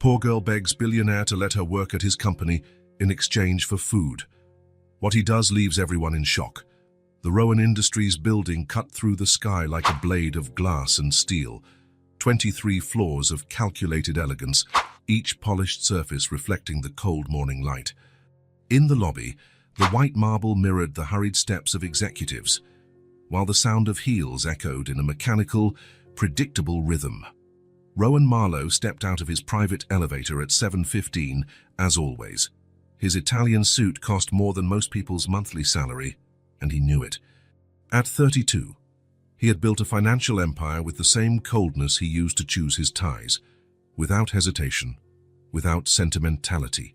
Poor girl begs Billionaire to let her work at his company in exchange for food. What he does leaves everyone in shock. The Rowan Industries building cut through the sky like a blade of glass and steel. 23 floors of calculated elegance, each polished surface reflecting the cold morning light. In the lobby, the white marble mirrored the hurried steps of executives, while the sound of heels echoed in a mechanical, predictable rhythm. Rowan Marlowe stepped out of his private elevator at 7:15, as always. His Italian suit cost more than most people's monthly salary, and he knew it. At 32, he had built a financial empire with the same coldness he used to choose his ties, without hesitation, without sentimentality.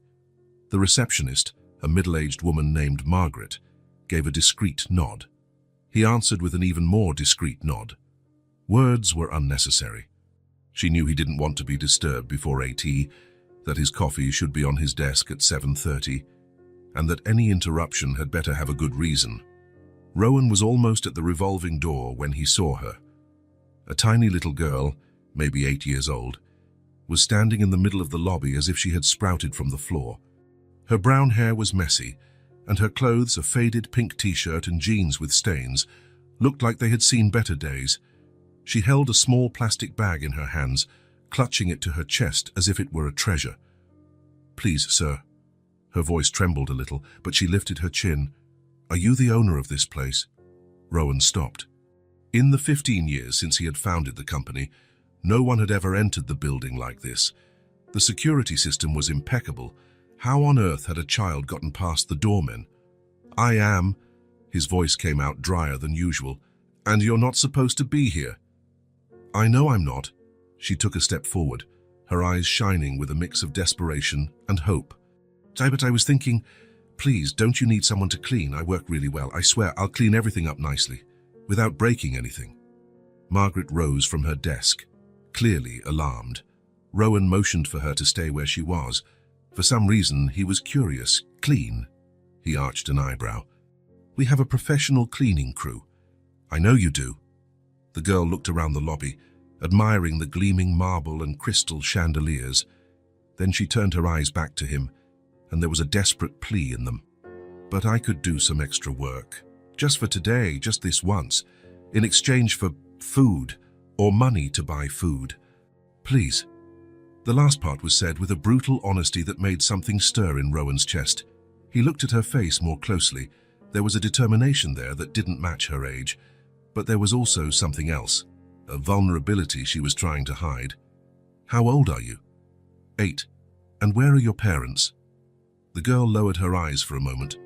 The receptionist, a middle-aged woman named Margaret, gave a discreet nod. He answered with an even more discreet nod. Words were unnecessary. She knew he didn't want to be disturbed before 8, that his coffee should be on his desk at 7:30, and that any interruption had better have a good reason. Rowan was almost at the revolving door when he saw her. A tiny little girl, maybe 8 years old, was standing in the middle of the lobby as if she had sprouted from the floor. Her brown hair was messy, and her clothes, a faded pink t-shirt and jeans with stains, looked like they had seen better days. She held a small plastic bag in her hands, clutching it to her chest as if it were a treasure. "Please, sir." Her voice trembled a little, but she lifted her chin. "Are you the owner of this place?" Rowan stopped. In the 15 years since he had founded the company, no one had ever entered the building like this. The security system was impeccable. How on earth had a child gotten past the doormen? "I am." His voice came out drier than usual. "And you're not supposed to be here." "I know I'm not." She took a step forward, her eyes shining with a mix of desperation and hope. "But I was thinking, please, don't you need someone to clean? I work really well. I swear, I'll clean everything up nicely, without breaking anything." Margaret rose from her desk, clearly alarmed. Rowan motioned for her to stay where she was. For some reason, he was curious. "Clean?" He arched an eyebrow. "We have a professional cleaning crew." "I know you do." The girl looked around the lobby, admiring the gleaming marble and crystal chandeliers. Then she turned her eyes back to him, and there was a desperate plea in them. "But I could do some extra work. Just for today, just this once, in exchange for food, or money to buy food. Please." The last part was said with a brutal honesty that made something stir in Rowan's chest. He looked at her face more closely. There was a determination there that didn't match her age, but there was also something else, a vulnerability she was trying to hide. "How old are you?" 8. "And where are your parents?" The girl lowered her eyes for a moment.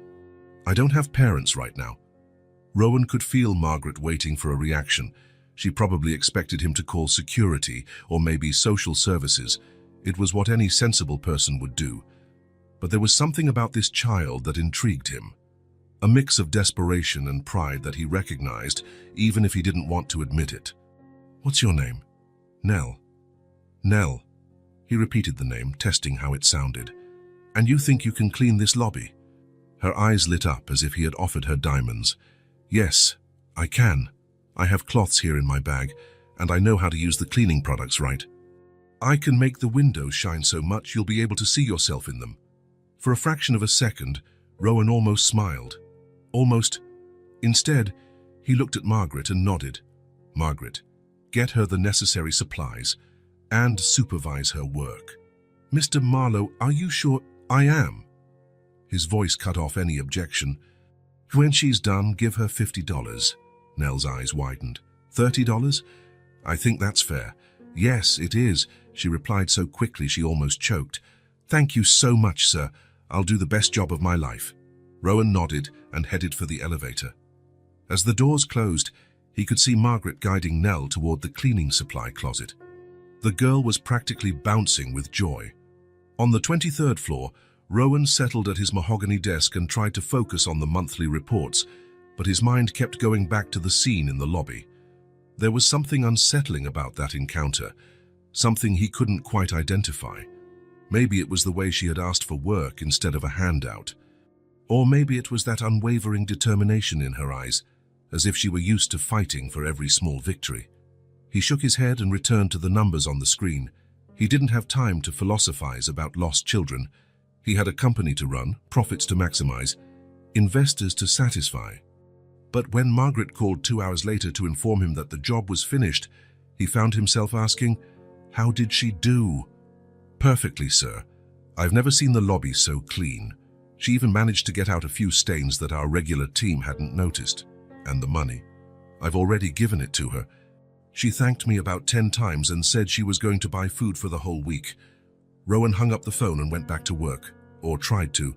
"I don't have parents right now." Rowan could feel Margaret waiting for a reaction. She probably expected him to call security or maybe social services. It was what any sensible person would do. But there was something about this child that intrigued him. A mix of desperation and pride that he recognized, even if he didn't want to admit it. "What's your name?" "Nell." "Nell." He repeated the name, testing how it sounded. "And you think you can clean this lobby?" Her eyes lit up as if he had offered her diamonds. "Yes, I can. I have cloths here in my bag, and I know how to use the cleaning products right. I can make the windows shine so much you'll be able to see yourself in them." For a fraction of a second, Rowan almost smiled. Almost. Instead, he looked at Margaret and nodded. "Margaret, get her the necessary supplies and supervise her work." "Mr. Marlowe, are you sure?" "I am." His voice cut off any objection. "When she's done, give her $50. Nell's eyes widened. $30? "I think that's fair." "Yes, it is," she replied so quickly she almost choked. "Thank you so much, sir. I'll do the best job of my life." Rowan nodded and headed for the elevator. As the doors closed, he could see Margaret guiding Nell toward the cleaning supply closet. The girl was practically bouncing with joy. On the 23rd floor, Rowan settled at his mahogany desk and tried to focus on the monthly reports, but his mind kept going back to the scene in the lobby. There was something unsettling about that encounter, something he couldn't quite identify. Maybe it was the way she had asked for work instead of a handout. Or maybe it was that unwavering determination in her eyes, as if she were used to fighting for every small victory. He shook his head and returned to the numbers on the screen. He didn't have time to philosophize about lost children. He had a company to run, profits to maximize, investors to satisfy. But when Margaret called 2 hours later to inform him that the job was finished, he found himself asking, "How did she do?" "Perfectly, sir. I've never seen the lobby so clean. She even managed to get out a few stains that our regular team hadn't noticed. And the money. I've already given it to her. She thanked me about 10 times and said she was going to buy food for the whole week." Rowan hung up the phone and went back to work, or tried to.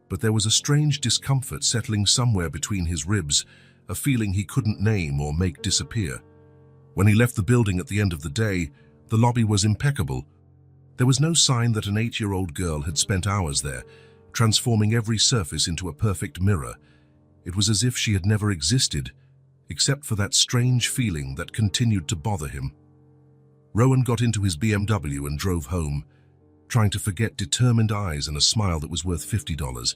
But there was a strange discomfort settling somewhere between his ribs, a feeling he couldn't name or make disappear. When he left the building at the end of the day, the lobby was impeccable. There was no sign that an 8-year-old girl had spent hours there, transforming every surface into a perfect mirror. It was as if she had never existed, except for that strange feeling that continued to bother him. Rowan got into his BMW and drove home, trying to forget determined eyes and a smile that was worth $50.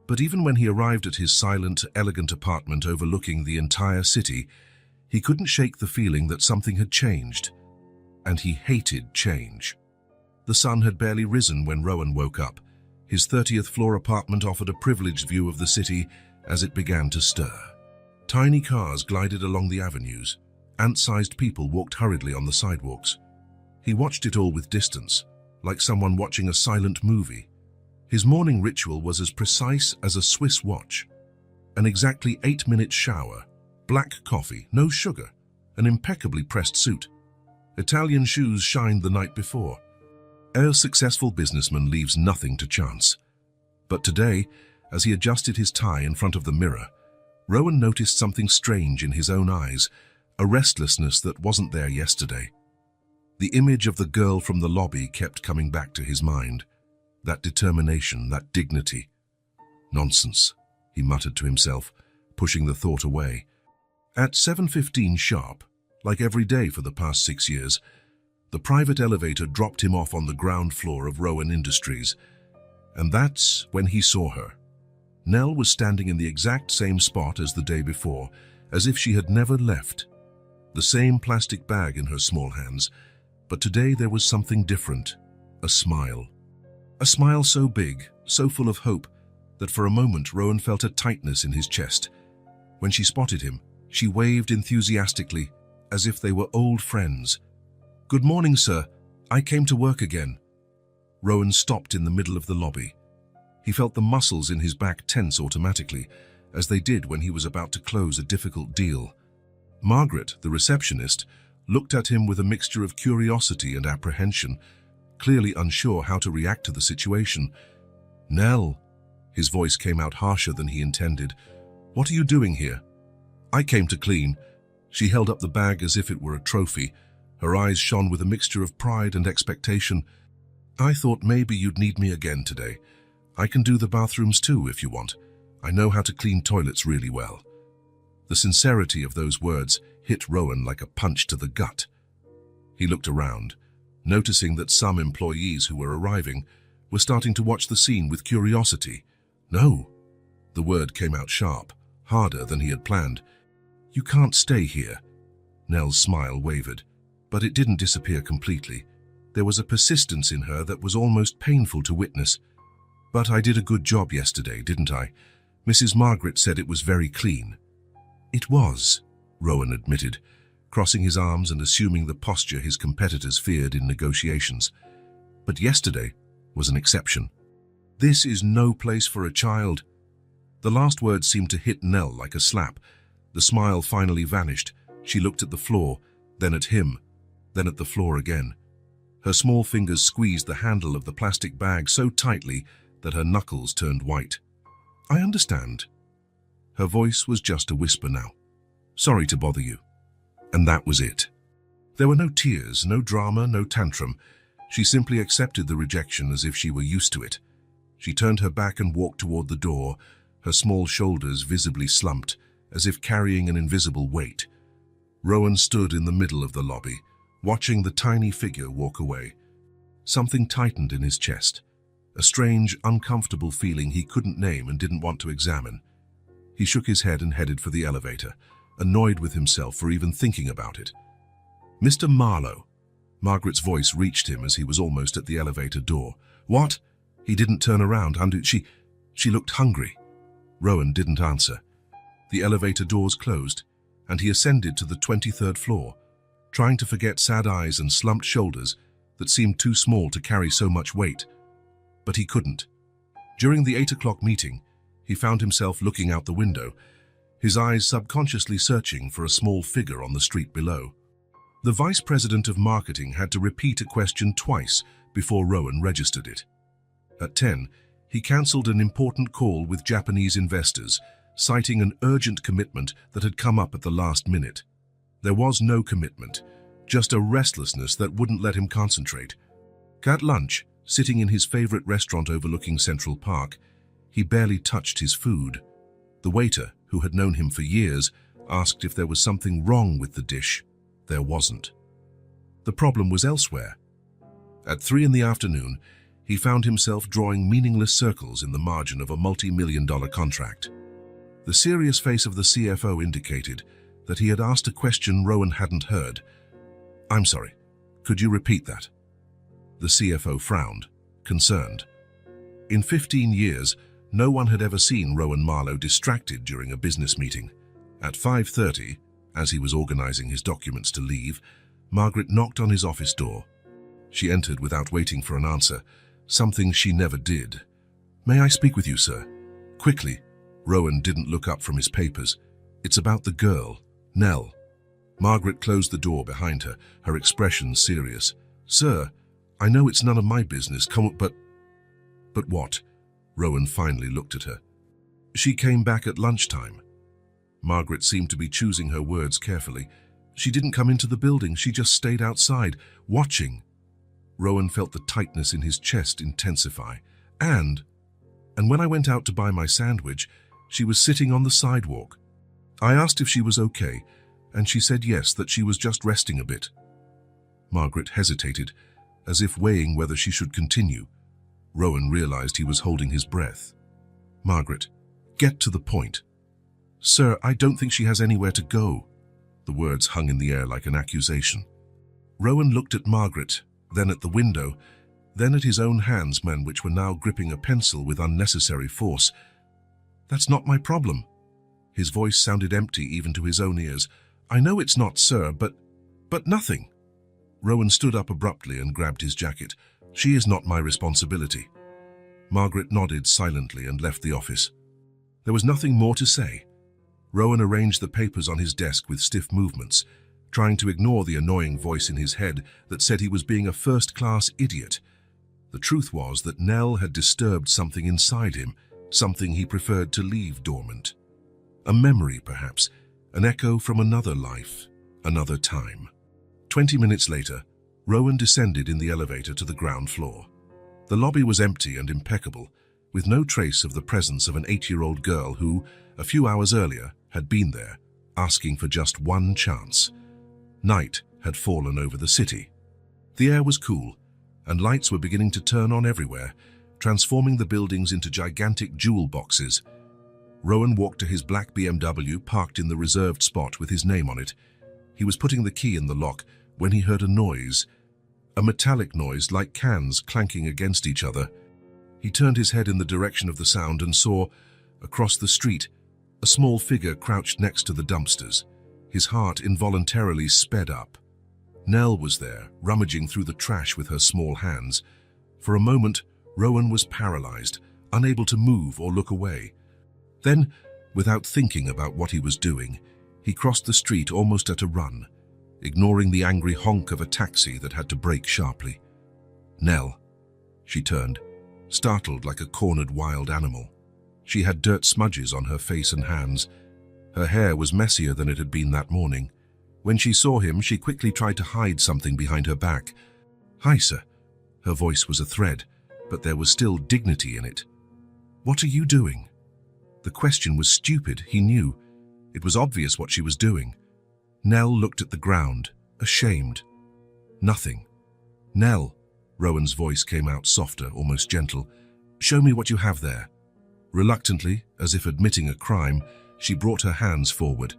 But even when he arrived at his silent, elegant apartment overlooking the entire city, he couldn't shake the feeling that something had changed, and he hated change. The sun had barely risen when Rowan woke up. His 30th floor apartment offered a privileged view of the city as it began to stir. Tiny cars glided along the avenues. Ant-sized people walked hurriedly on the sidewalks. He watched it all with distance, like someone watching a silent movie. His morning ritual was as precise as a Swiss watch. An exactly 8-minute shower, black coffee, no sugar, an impeccably pressed suit. Italian shoes shined the night before. A successful businessman leaves nothing to chance. But today, as he adjusted his tie in front of the mirror, Rowan noticed something strange in his own eyes, a restlessness that wasn't there yesterday. The image of the girl from the lobby kept coming back to his mind. That determination, that dignity. "Nonsense," he muttered to himself, pushing the thought away. At 7:15 sharp, like every day for the past 6 years, the private elevator dropped him off on the ground floor of Rowan Industries. And that's when he saw her. Nell was standing in the exact same spot as the day before, as if she had never left. The same plastic bag in her small hands, but today there was something different, a smile. A smile so big, so full of hope, that for a moment Rowan felt a tightness in his chest. When she spotted him, she waved enthusiastically, as if they were old friends. "Good morning, sir. I came to work again." Rowan stopped in the middle of the lobby. He felt the muscles in his back tense automatically, as they did when he was about to close a difficult deal. Margaret, the receptionist, looked at him with a mixture of curiosity and apprehension, clearly unsure how to react to the situation. "Nell," his voice came out harsher than he intended. "What are you doing here?" "I came to clean." She held up the bag as if it were a trophy. Her eyes shone with a mixture of pride and expectation. "I thought maybe you'd need me again today. I can do the bathrooms too if you want. I know how to clean toilets really well." The sincerity of those words hit Rowan like a punch to the gut. He looked around, noticing that some employees who were arriving were starting to watch the scene with curiosity. "No." The word came out sharp, harder than he had planned. "You can't stay here." Nell's smile wavered, but it didn't disappear completely. There was a persistence in her that was almost painful to witness. "But I did a good job yesterday, didn't I? Mrs. Margaret said it was very clean." "It was," Rowan admitted, crossing his arms and assuming the posture his competitors feared in negotiations. "But yesterday was an exception. This is no place for a child." The last word seemed to hit Nell like a slap. The smile finally vanished. She looked at the floor, then at him, then at the floor again. Her small fingers squeezed the handle of the plastic bag so tightly that her knuckles turned white. "I understand." Her voice was just a whisper now. "Sorry to bother you." And that was it. There were no tears, no drama, no tantrum. She simply accepted the rejection as if she were used to it. She turned her back and walked toward the door, her small shoulders visibly slumped, as if carrying an invisible weight. Rowan stood in the middle of the lobby, watching the tiny figure walk away. Something tightened in his chest, a strange, uncomfortable feeling he couldn't name and didn't want to examine. He shook his head and headed for the elevator, annoyed with himself for even thinking about it. "Mr. Marlowe." Margaret's voice reached him as he was almost at the elevator door. What? He didn't turn around. She looked hungry. Rowan didn't answer. The elevator doors closed, and he ascended to the 23rd floor, trying to forget sad eyes and slumped shoulders that seemed too small to carry so much weight. But he couldn't. During the 8 o'clock meeting, he found himself looking out the window, his eyes subconsciously searching for a small figure on the street below. The vice president of marketing had to repeat a question twice before Rowan registered it. At 10, he cancelled an important call with Japanese investors, citing an urgent commitment that had come up at the last minute. There was no commitment, just a restlessness that wouldn't let him concentrate. At lunch, sitting in his favorite restaurant overlooking Central Park, he barely touched his food. The waiter, who had known him for years, asked if there was something wrong with the dish. There wasn't. The problem was elsewhere. At 3 in the afternoon, he found himself drawing meaningless circles in the margin of a multi-million-dollar contract. The serious face of the CFO indicated that he had asked a question Rowan hadn't heard. "I'm sorry, could you repeat that?" The CFO frowned, concerned. In 15 years, no one had ever seen Rowan Marlowe distracted during a business meeting. At 5:30, as he was organizing his documents to leave, Margaret knocked on his office door. She entered without waiting for an answer, something she never did. "May I speak with you, sir?" Quickly. Rowan didn't look up from his papers. "It's about the girl, Nell." Margaret closed the door behind her, her expression serious. "Sir, I know it's none of my business, but what?" Rowan finally looked at her. "She came back at lunchtime." Margaret seemed to be choosing her words carefully. "She didn't come into the building, she just stayed outside, watching." Rowan felt the tightness in his chest intensify. And when I went out to buy my sandwich, she was sitting on the sidewalk. I asked if she was okay, and she said yes, that she was just resting a bit." Margaret hesitated, as if weighing whether she should continue. Rowan realized he was holding his breath. "Margaret, get to the point." "Sir, I don't think she has anywhere to go." The words hung in the air like an accusation. Rowan looked at Margaret, then at the window, then at his own hands, which were now gripping a pencil with unnecessary force. "That's not my problem." His voice sounded empty even to his own ears. "I know it's not, sir, but nothing." Rowan stood up abruptly and grabbed his jacket. "She is not my responsibility." Margaret nodded silently and left the office. There was nothing more to say. Rowan arranged the papers on his desk with stiff movements, trying to ignore the annoying voice in his head that said he was being a first-class idiot. The truth was that Nell had disturbed something inside him, something he preferred to leave dormant. A memory, perhaps, an echo from another life, another time. 20 minutes later, Rowan descended in the elevator to the ground floor. The lobby was empty and impeccable, with no trace of the presence of an 8-year-old girl who, a few hours earlier, had been there, asking for just one chance. Night had fallen over the city. The air was cool, and lights were beginning to turn on everywhere, transforming the buildings into gigantic jewel boxes. Rowan walked to his black BMW parked in the reserved spot with his name on it. He was putting the key in the lock when he heard a noise, a metallic noise like cans clanking against each other. He turned his head in the direction of the sound and saw, across the street, a small figure crouched next to the dumpsters. His heart involuntarily sped up. Nell was there, rummaging through the trash with her small hands. For a moment, Rowan was paralyzed, unable to move or look away. Then, without thinking about what he was doing, he crossed the street almost at a run, ignoring the angry honk of a taxi that had to brake sharply. "Nell." She turned, startled like a cornered wild animal. She had dirt smudges on her face and hands. Her hair was messier than it had been that morning. When she saw him, she quickly tried to hide something behind her back. "Hi, sir." Her voice was a thread, but there was still dignity in it. "What are you doing?" The question was stupid, he knew. It was obvious what she was doing. Nell looked at the ground, ashamed. "Nothing." "Nell," Rowan's voice came out softer, almost gentle. "Show me what you have there." Reluctantly, as if admitting a crime, she brought her hands forward.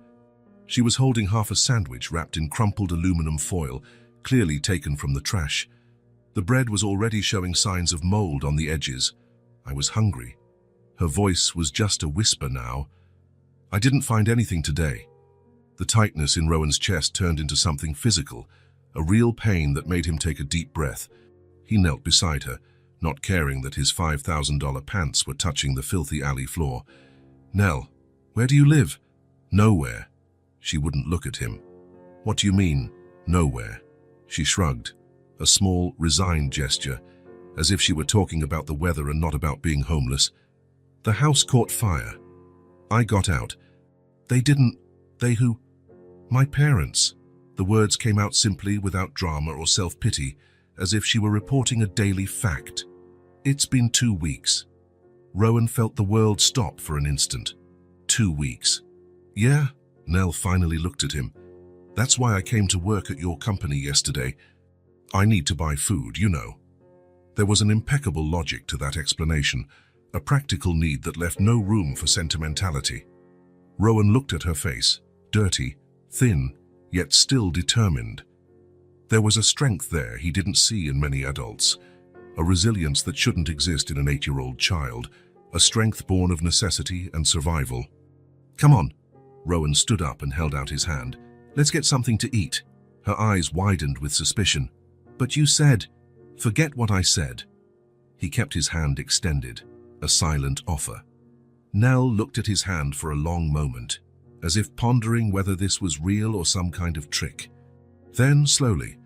She was holding half a sandwich wrapped in crumpled aluminum foil, clearly taken from the trash. The bread was already showing signs of mold on the edges. I was hungry. Her voice was just a whisper now. I didn't find anything today. The tightness in Rowan's chest turned into something physical, a real pain that made him take a deep breath. He knelt beside her, not caring that his $5,000 pants were touching the filthy alley floor. "Nell, where do you live?" "Nowhere." She wouldn't look at him. "What do you mean, nowhere?" She shrugged, a small, resigned gesture, as if she were talking about the weather and not about being homeless. "The house caught fire. I got out. They didn't. They who? My parents." The words came out simply, without drama or self-pity, as if she were reporting a daily fact. "It's been 2 weeks." Rowan felt the world stop for an instant. 2 weeks. "Yeah?" Nell finally looked at him. "That's why I came to work at your company yesterday. I need to buy food, you know." There was an impeccable logic to that explanation, a practical need that left no room for sentimentality. Rowan looked at her face, dirty, thin, yet still determined. There was a strength there he didn't see in many adults, a resilience that shouldn't exist in an 8-year-old child, a strength born of necessity and survival. "Come on." Rowan stood up and held out his hand. "Let's get something to eat." Her eyes widened with suspicion. "But you said..." "Forget what I said." He kept his hand extended, a silent offer. Nell looked at his hand for a long moment, as if pondering whether this was real or some kind of trick. Then, slowly,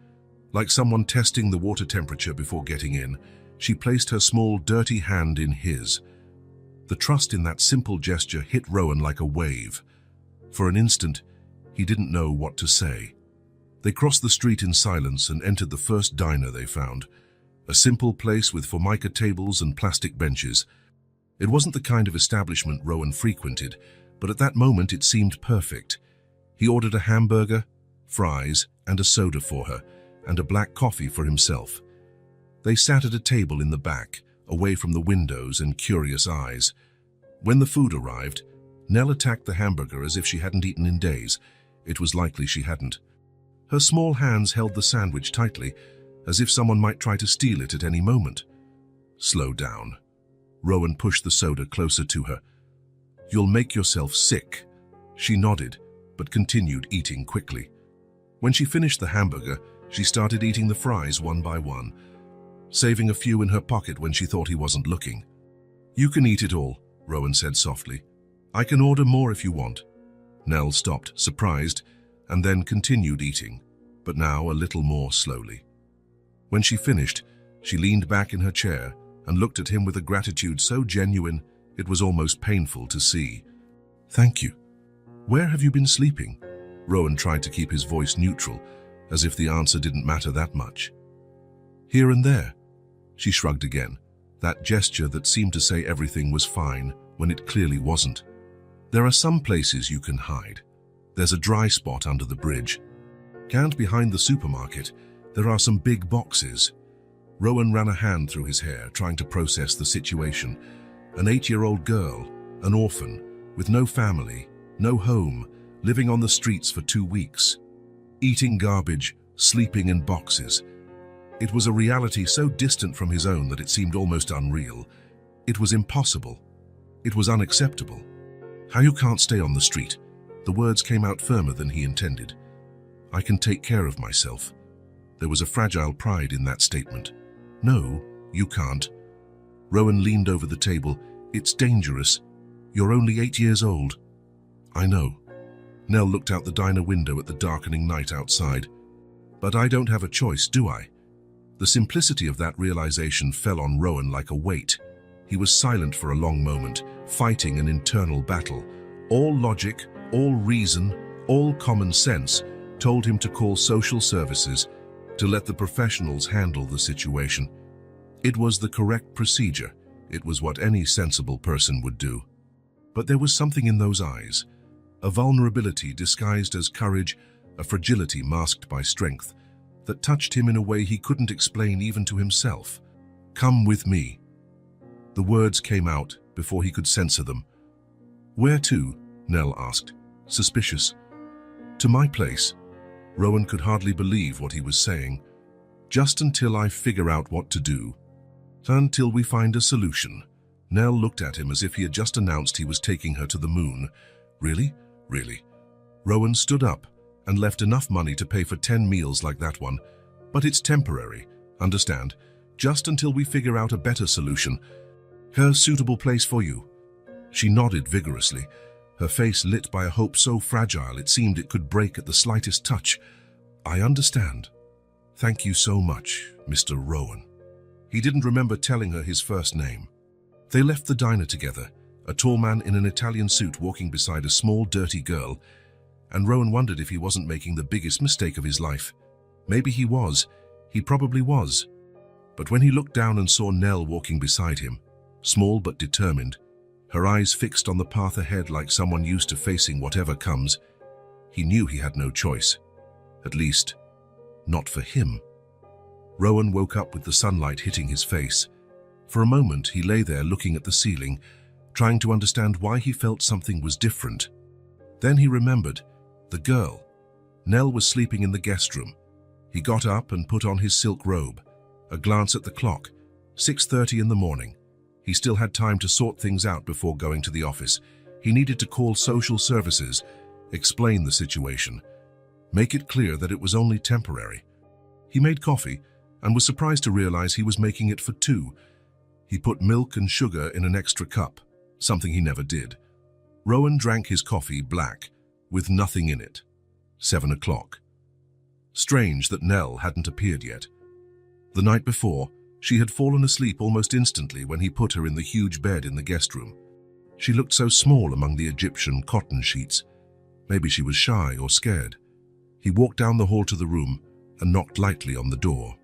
like someone testing the water temperature before getting in, she placed her small, dirty hand in his. The trust in that simple gesture hit Rowan like a wave. For an instant, he didn't know what to say. They crossed the street in silence and entered the first diner they found, a simple place with formica tables and plastic benches. It wasn't the kind of establishment Rowan frequented, but at that moment it seemed perfect. He ordered a hamburger, fries, and a soda for her, and a black coffee for himself. They sat at a table in the back, away from the windows and curious eyes. When the food arrived, Nell attacked the hamburger as if she hadn't eaten in days. It was likely she hadn't. Her small hands held the sandwich tightly, as if someone might try to steal it at any moment. "Slow down." Rowan pushed the soda closer to her. "You'll make yourself sick." She nodded, but continued eating quickly. When she finished the hamburger, she started eating the fries one by one, saving a few in her pocket when she thought he wasn't looking. "You can eat it all," Rowan said softly. "I can order more if you want." Nell stopped, surprised, and then continued eating, but now a little more slowly. When she finished, she leaned back in her chair and looked at him with a gratitude so genuine it was almost painful to see. "Thank you. Where have you been sleeping?" Rowan tried to keep his voice neutral, as if the answer didn't matter that much. "Here and there." She shrugged again, that gesture that seemed to say everything was fine when it clearly wasn't. "There are some places you can hide. There's a dry spot under the bridge. And behind the supermarket, there are some big boxes." Rowan ran a hand through his hair, trying to process the situation. An 8-year-old girl, an orphan, with no family, no home, living on the streets for 2 weeks. Eating garbage, sleeping in boxes. It was a reality so distant from his own that it seemed almost unreal. It was impossible. It was unacceptable. "How you can't stay on the street." The words came out firmer than he intended. "I can take care of myself." There was a fragile pride in that statement. "No, you can't." Rowan leaned over the table. "It's dangerous. You're only 8 years old." "I know." Nell looked out the diner window at the darkening night outside. "But I don't have a choice, do I?" The simplicity of that realization fell on Rowan like a weight. He was silent for a long moment, fighting an internal battle. All logic, all reason, all common sense told him to call social services, to let the professionals handle the situation. It was the correct procedure. It was what any sensible person would do. But there was something in those eyes, a vulnerability disguised as courage, a fragility masked by strength, that touched him in a way he couldn't explain even to himself. "Come with me." The words came out before he could censor them. "Where to?" Nell asked, suspicious. "To my place." Rowan could hardly believe what he was saying. Just until I figure out what to do. Until we find a solution. Nell looked at him as if he had just announced he was taking her to the moon. Really? Really? Rowan stood up and left enough money to pay for 10 meals like that one. But it's temporary, understand? Just until we figure out a better solution. A suitable place for you. She nodded vigorously, her face lit by a hope so fragile it seemed it could break at the slightest touch. I understand. Thank you so much, Mr. Rowan. He didn't remember telling her his first name. They left the diner together, a tall man in an Italian suit walking beside a small, dirty girl, and Rowan wondered if he wasn't making the biggest mistake of his life. Maybe he was. He probably was. But when he looked down and saw Nell walking beside him, small but determined, her eyes fixed on the path ahead like someone used to facing whatever comes, he knew he had no choice. At least, not for him. Rowan woke up with the sunlight hitting his face. For a moment, he lay there looking at the ceiling, trying to understand why he felt something was different. Then he remembered. The girl. Nell was sleeping in the guest room. He got up and put on his silk robe. A glance at the clock. 6:30 in the morning. He still had time to sort things out before going to the office. He needed to call social services, explain the situation, make it clear that it was only temporary. He made coffee and was surprised to realize he was making it for two. He put milk and sugar in an extra cup, something he never did. Rowan drank his coffee black, with nothing in it. 7 o'clock. Strange that Nell hadn't appeared yet. The night before, she had fallen asleep almost instantly when he put her in the huge bed in the guest room. She looked so small among the Egyptian cotton sheets. Maybe she was shy or scared. He walked down the hall to the room and knocked lightly on the door.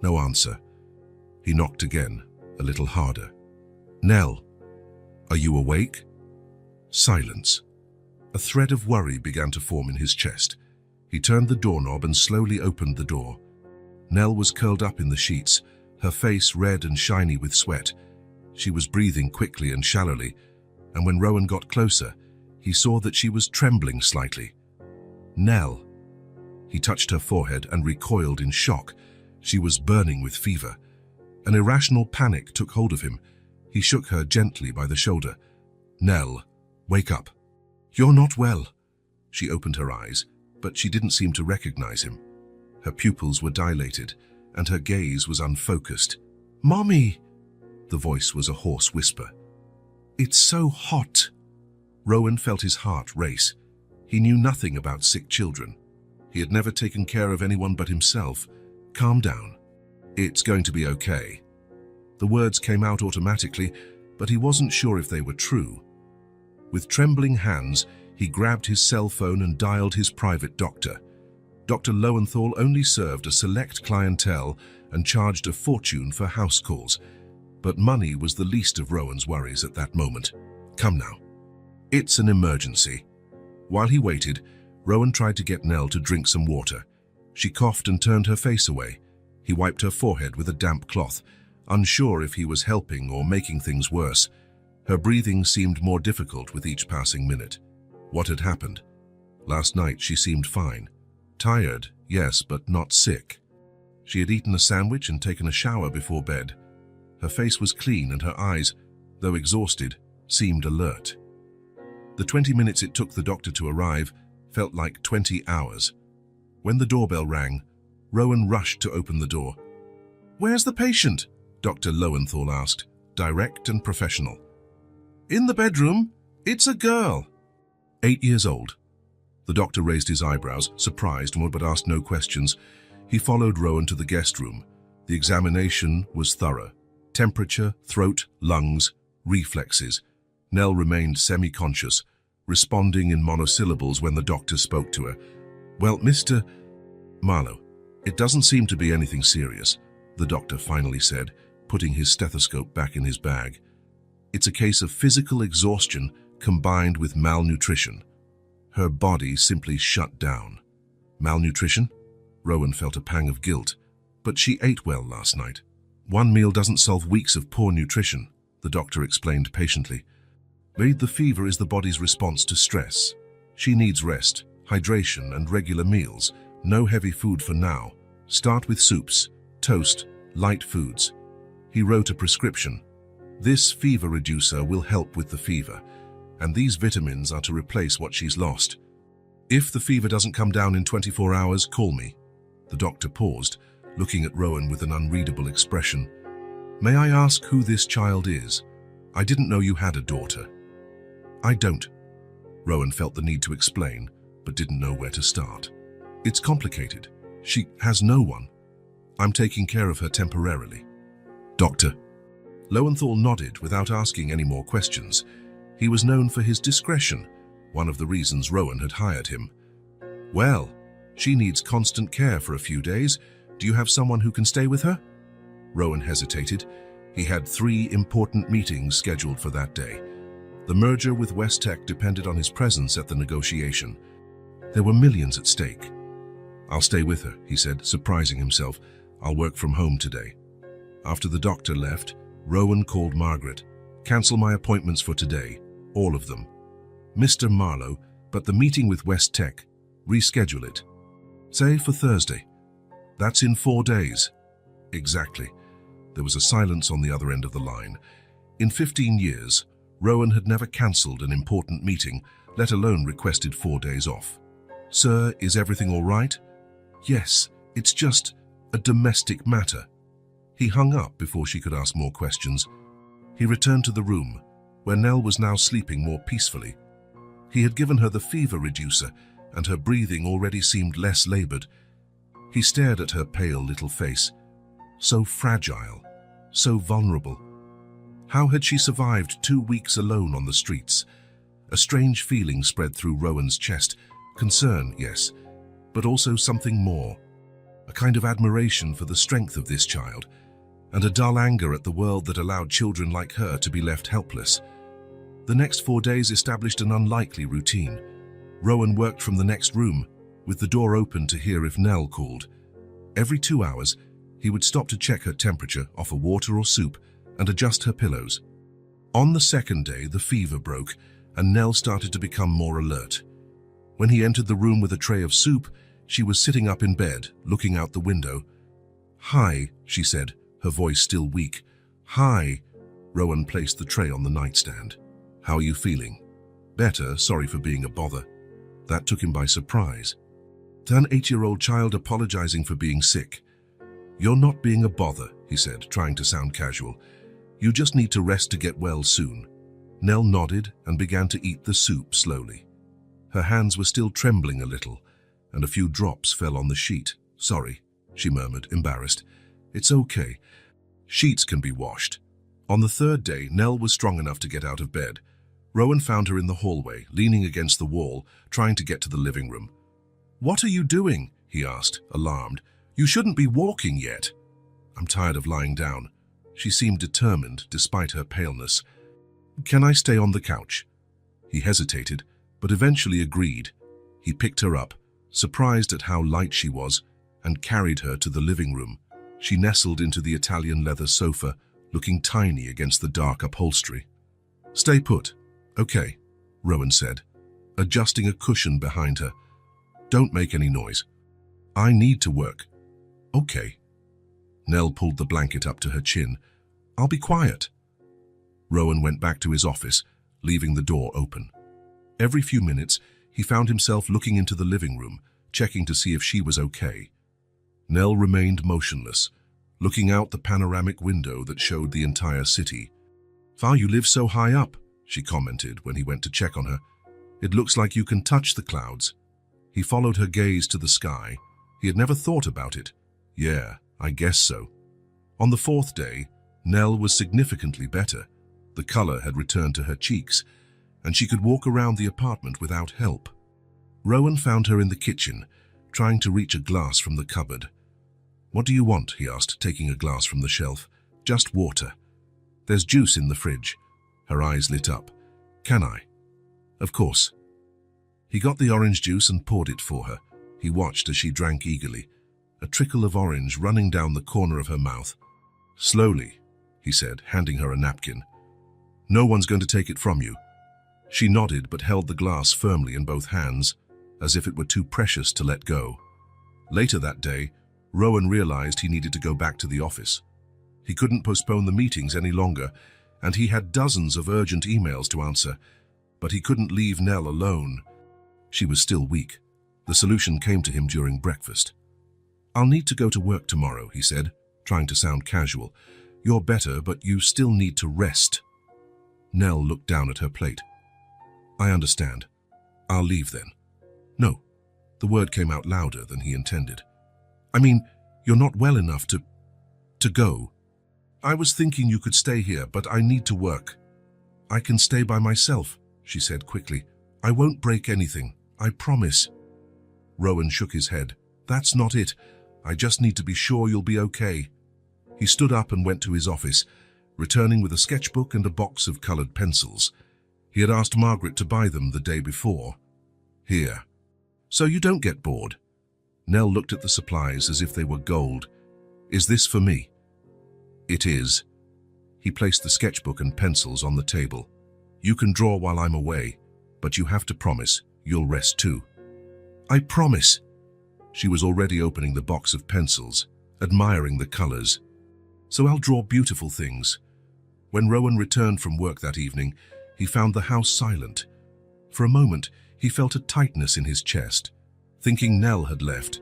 No answer. He knocked again, a little harder. Nell, are you awake? Silence. A thread of worry began to form in his chest. He turned the doorknob and slowly opened the door. Nell was curled up in the sheets, her face red and shiny with sweat. She was breathing quickly and shallowly, and when Rowan got closer, he saw that she was trembling slightly. Nell. He touched her forehead and recoiled in shock. She was burning with fever. An irrational panic took hold of him. He shook her gently by the shoulder. Nell, wake up. You're not well. She opened her eyes, but she didn't seem to recognize him. Her pupils were dilated, and her gaze was unfocused. Mommy! The voice was a hoarse whisper. It's so hot. Rowan felt his heart race. He knew nothing about sick children. He had never taken care of anyone but himself. Calm down. It's going to be okay. The words came out automatically, but he wasn't sure if they were true. With trembling hands, he grabbed his cell phone and dialed his private doctor. Dr. Lowenthal only served a select clientele and charged a fortune for house calls. But money was the least of Rowan's worries at that moment. Come now. It's an emergency. While he waited, Rowan tried to get Nell to drink some water. She coughed and turned her face away. He wiped her forehead with a damp cloth, unsure if he was helping or making things worse. Her breathing seemed more difficult with each passing minute. What had happened? Last night she seemed fine. Tired, yes, but not sick. She had eaten a sandwich and taken a shower before bed. Her face was clean and her eyes, though exhausted, seemed alert. The 20 minutes it took the doctor to arrive felt like 20 hours. When the doorbell rang, Rowan rushed to open the door. Where's the patient? Dr. Lowenthal asked, direct and professional. In the bedroom. It's a girl. 8 years old. The doctor raised his eyebrows, surprised, but asked no questions. He followed Rowan to the guest room. The examination was thorough. Temperature, throat, lungs, reflexes. Nell remained semi-conscious, responding in monosyllables when the doctor spoke to her. Well, Mr. Marlowe, it doesn't seem to be anything serious, the doctor finally said, putting his stethoscope back in his bag. It's a case of physical exhaustion combined with malnutrition. Her body simply shut down. Malnutrition? Rowan felt a pang of guilt. But she ate well last night. One meal doesn't solve weeks of poor nutrition, the doctor explained patiently. The fever is the body's response to stress. She needs rest, hydration, and regular meals, No heavy food for now. Start with soups, toast, light foods. He wrote a prescription. This fever reducer will help with the fever, and these vitamins are to replace what she's lost. If the fever doesn't come down in 24 hours, call me. The doctor paused, looking at Rowan with an unreadable expression. May I ask who this child is? I didn't know you had a daughter. I don't. Rowan felt the need to explain, but didn't know where to start. It's complicated. She has no one. I'm taking care of her temporarily. Doctor. Lowenthal nodded without asking any more questions. He was known for his discretion, one of the reasons Rowan had hired him. Well, she needs constant care for a few days. Do you have someone who can stay with her? Rowan hesitated. He had 3 important meetings scheduled for that day. The merger with West Tech depended on his presence at the negotiation. There were millions at stake. I'll stay with her, he said, surprising himself. I'll work from home today. After the doctor left, Rowan called Margaret. Cancel my appointments for today, all of them. Mr. Marlowe, but the meeting with West Tech, reschedule it. Say for Thursday. That's in 4 days. Exactly. There was a silence on the other end of the line. In 15 years, Rowan had never cancelled an important meeting, let alone requested 4 days off. Sir, is everything all right? Yes, it's just a domestic matter. He hung up before she could ask more questions. He returned to the room, where Nell was now sleeping more peacefully. He had given her the fever reducer, and her breathing already seemed less labored. He stared at her pale little face. So fragile, so vulnerable. How had she survived 2 weeks alone on the streets? A strange feeling spread through Rowan's chest. Concern, yes, but also something more. A kind of admiration for the strength of this child, and a dull anger at the world that allowed children like her to be left helpless. The next 4 days established an unlikely routine. Rowan worked from the next room, with the door open to hear if Nell called. Every 2 hours, he would stop to check her temperature, offer water or soup, and adjust her pillows. On the second day, the fever broke, and Nell started to become more alert. When he entered the room with a tray of soup, she was sitting up in bed, looking out the window. Hi, she said, her voice still weak. Hi. Rowan placed the tray on the nightstand. How are you feeling? Better, sorry for being a bother. That took him by surprise. An 8-year-old child apologizing for being sick. You're not being a bother, he said, trying to sound casual. You just need to rest to get well soon. Nell nodded and began to eat the soup slowly. Her hands were still trembling a little, and a few drops fell on the sheet. Sorry, she murmured, embarrassed. It's okay. Sheets can be washed. On the 3rd day, Nell was strong enough to get out of bed. Rowan found her in the hallway, leaning against the wall, trying to get to the living room. What are you doing? He asked, alarmed. You shouldn't be walking yet. I'm tired of lying down. She seemed determined, despite her paleness. Can I stay on the couch? He hesitated, but eventually agreed. He picked her up, surprised at how light she was, and carried her to the living room. She nestled into the Italian leather sofa, looking tiny against the dark upholstery. Stay put. Okay, Rowan said, adjusting a cushion behind her. Don't make any noise. I need to work. Okay. Nell pulled the blanket up to her chin. I'll be quiet. Rowan went back to his office, leaving the door open. Every few minutes, he found himself looking into the living room, checking to see if she was okay. Nell remained motionless, looking out the panoramic window that showed the entire city. "How you live so high up," she commented when he went to check on her. "It looks like you can touch the clouds." He followed her gaze to the sky. He had never thought about it. Yeah, I guess so. On the 4th day, Nell was significantly better. The color had returned to her cheeks, and she could walk around the apartment without help. Rowan found her in the kitchen, trying to reach a glass from the cupboard. "What do you want?" he asked, taking a glass from the shelf. "Just water." "There's juice in the fridge." Her eyes lit up. "Can I?" "Of course." He got the orange juice and poured it for her. He watched as she drank eagerly, a trickle of orange running down the corner of her mouth. "Slowly," he said, handing her a napkin. "No one's going to take it from you." She nodded but held the glass firmly in both hands, as if it were too precious to let go. Later that day, Rowan realized he needed to go back to the office. He couldn't postpone the meetings any longer, and he had dozens of urgent emails to answer, but he couldn't leave Nell alone. She was still weak. The solution came to him during breakfast. "I'll need to go to work tomorrow," he said, trying to sound casual. "You're better, but you still need to rest." Nell looked down at her plate. "I understand. I'll leave then." "No." The word came out louder than he intended. "I mean, you're not well enough to go." "I was thinking you could stay here, but I need to work." "I can stay by myself," she said quickly. "I won't break anything, I promise." Rowan shook his head. "That's not it. I just need to be sure you'll be okay." He stood up and went to his office, returning with a sketchbook and a box of colored pencils. He had asked Margaret to buy them the day before. "Here. So you don't get bored." Nell looked at the supplies as if they were gold. "Is this for me?" "It is." He placed the sketchbook and pencils on the table. "You can draw while I'm away, but you have to promise you'll rest too." "I promise." She was already opening the box of pencils, admiring the colors. "So I'll draw beautiful things." When Rowan returned from work that evening, he found the house silent. For a moment, he felt a tightness in his chest, thinking Nell had left.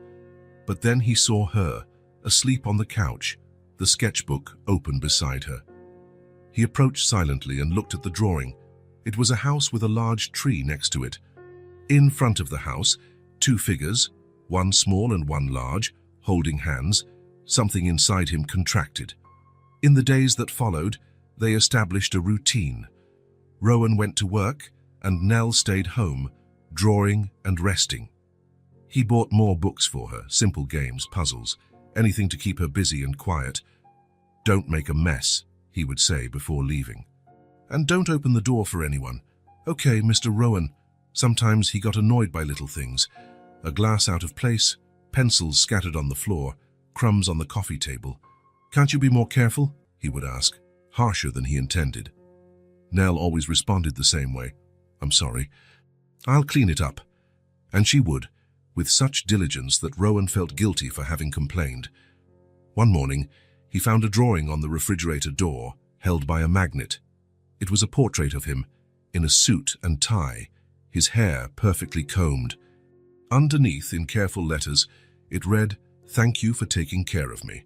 But then he saw her, asleep on the couch, the sketchbook open beside her. He approached silently and looked at the drawing. It was a house with a large tree next to it. In front of the house, two figures, one small and one large, holding hands. Something inside him contracted. In the days that followed, they established a routine. Rowan went to work, and Nell stayed home, drawing and resting. He bought more books for her, simple games, puzzles, anything to keep her busy and quiet. "Don't make a mess," he would say before leaving. "And don't open the door for anyone." "Okay, Mr. Rowan." Sometimes he got annoyed by little things. A glass out of place, pencils scattered on the floor, crumbs on the coffee table. "Can't you be more careful?" he would ask, harsher than he intended. Nell always responded the same way. "I'm sorry. I'll clean it up." And she would, with such diligence that Rowan felt guilty for having complained. One morning, he found a drawing on the refrigerator door, held by a magnet. It was a portrait of him, in a suit and tie, his hair perfectly combed. Underneath, in careful letters, it read, "Thank you for taking care of me."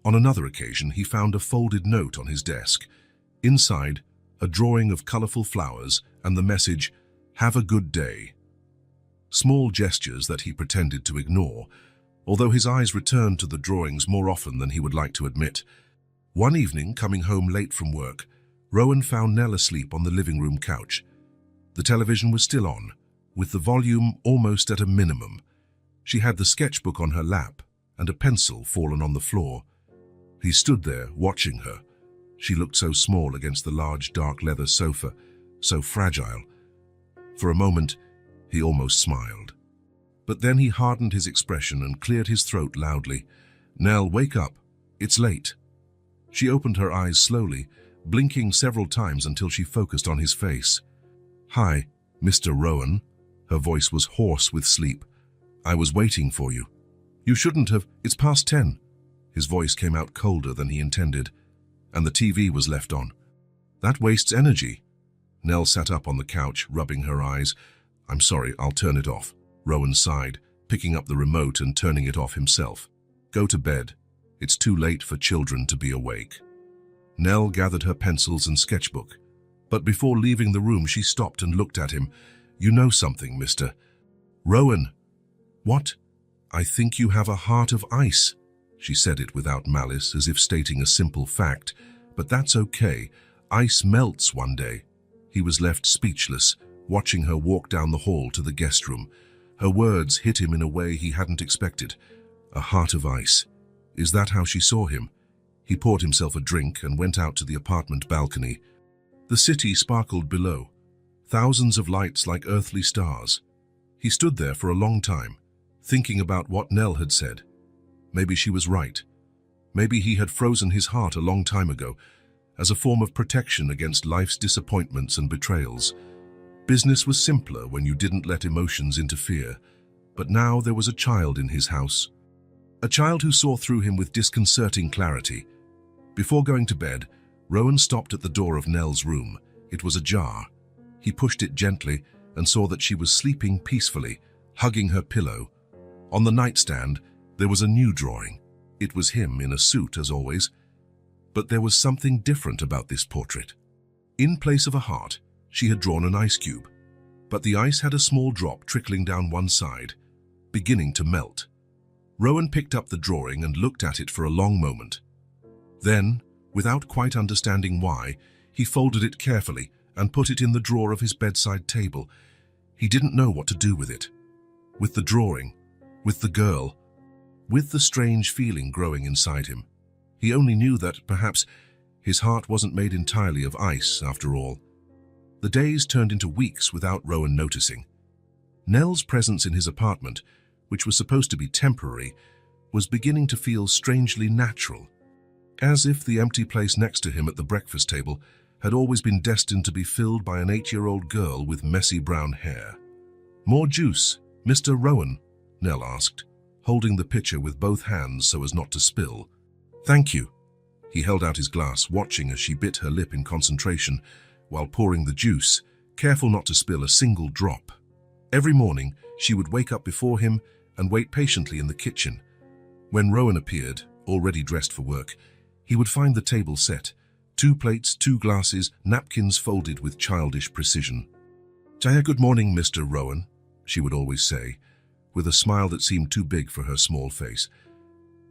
On another occasion, he found a folded note on his desk. Inside, a drawing of colorful flowers and the message, "Have a good day." Small gestures that he pretended to ignore, although his eyes returned to the drawings more often than he would like to admit. One evening, coming home late from work, Rowan found Nell asleep on the living room couch. The television was still on, with the volume almost at a minimum. She had the sketchbook on her lap and a pencil fallen on the floor. He stood there, watching her. She looked so small against the large dark leather sofa, so fragile. For a moment, he almost smiled. But then he hardened his expression and cleared his throat loudly. "Nell, wake up. It's late." She opened her eyes slowly, blinking several times until she focused on his face. "Hi, Mr. Rowan." Her voice was hoarse with sleep. "I was waiting for you." "You shouldn't have. It's past 10. His voice came out colder than he intended, and the TV was left on. "That wastes energy." Nell sat up on the couch, rubbing her eyes. "I'm sorry, I'll turn it off." Rowan sighed, picking up the remote and turning it off himself. "Go to bed. It's too late for children to be awake." Nell gathered her pencils and sketchbook, but before leaving the room she stopped and looked at him. "You know something, Mr. Rowan." "What?" "I think you have a heart of ice." She said it without malice, as if stating a simple fact. "But that's okay. Ice melts one day." He was left speechless, watching her walk down the hall to the guest room. Her words hit him in a way he hadn't expected. A heart of ice. Is that how she saw him? He poured himself a drink and went out to the apartment balcony. The city sparkled below, thousands of lights like earthly stars. He stood there for a long time, thinking about what Nell had said. Maybe she was right. Maybe he had frozen his heart a long time ago, as a form of protection against life's disappointments and betrayals. Business was simpler when you didn't let emotions interfere. But now there was a child in his house. A child who saw through him with disconcerting clarity. Before going to bed, Rowan stopped at the door of Nell's room. It was ajar. He pushed it gently and saw that she was sleeping peacefully, hugging her pillow. On the nightstand, there was a new drawing. It was him in a suit, as always. But there was something different about this portrait. In place of a heart, she had drawn an ice cube. But the ice had a small drop trickling down one side, beginning to melt. Rowan picked up the drawing and looked at it for a long moment. Then, without quite understanding why, he folded it carefully and put it in the drawer of his bedside table. He didn't know what to do with it. With the drawing, with the girl, with the strange feeling growing inside him. He only knew that, perhaps, his heart wasn't made entirely of ice, after all. The days turned into weeks without Rowan noticing. Nell's presence in his apartment, which was supposed to be temporary, was beginning to feel strangely natural, as if the empty place next to him at the breakfast table had always been destined to be filled by an 8-year-old girl with messy brown hair. "More juice, Mr. Rowan?" Nell asked, holding the pitcher with both hands so as not to spill. "Thank you." He held out his glass, watching as she bit her lip in concentration while pouring the juice, careful not to spill a single drop. Every morning, she would wake up before him and wait patiently in the kitchen. When Rowan appeared, already dressed for work, he would find the table set, 2 plates, 2 glasses, napkins folded with childish precision. "Good morning, Mr. Rowan," she would always say, with a smile that seemed too big for her small face.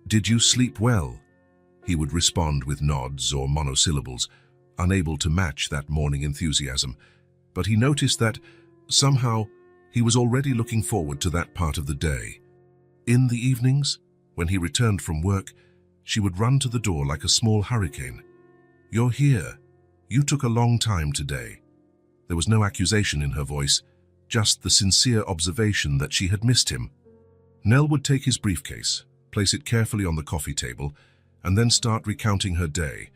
"Did you sleep well?" He would respond with nods or monosyllables, unable to match that morning enthusiasm. But he noticed that, somehow, he was already looking forward to that part of the day. In the evenings, when he returned from work, she would run to the door like a small hurricane. "You're here. You took a long time today." There was no accusation in her voice, just the sincere observation that she had missed him. Nell would take his briefcase, place it carefully on the coffee table, and then start recounting her day.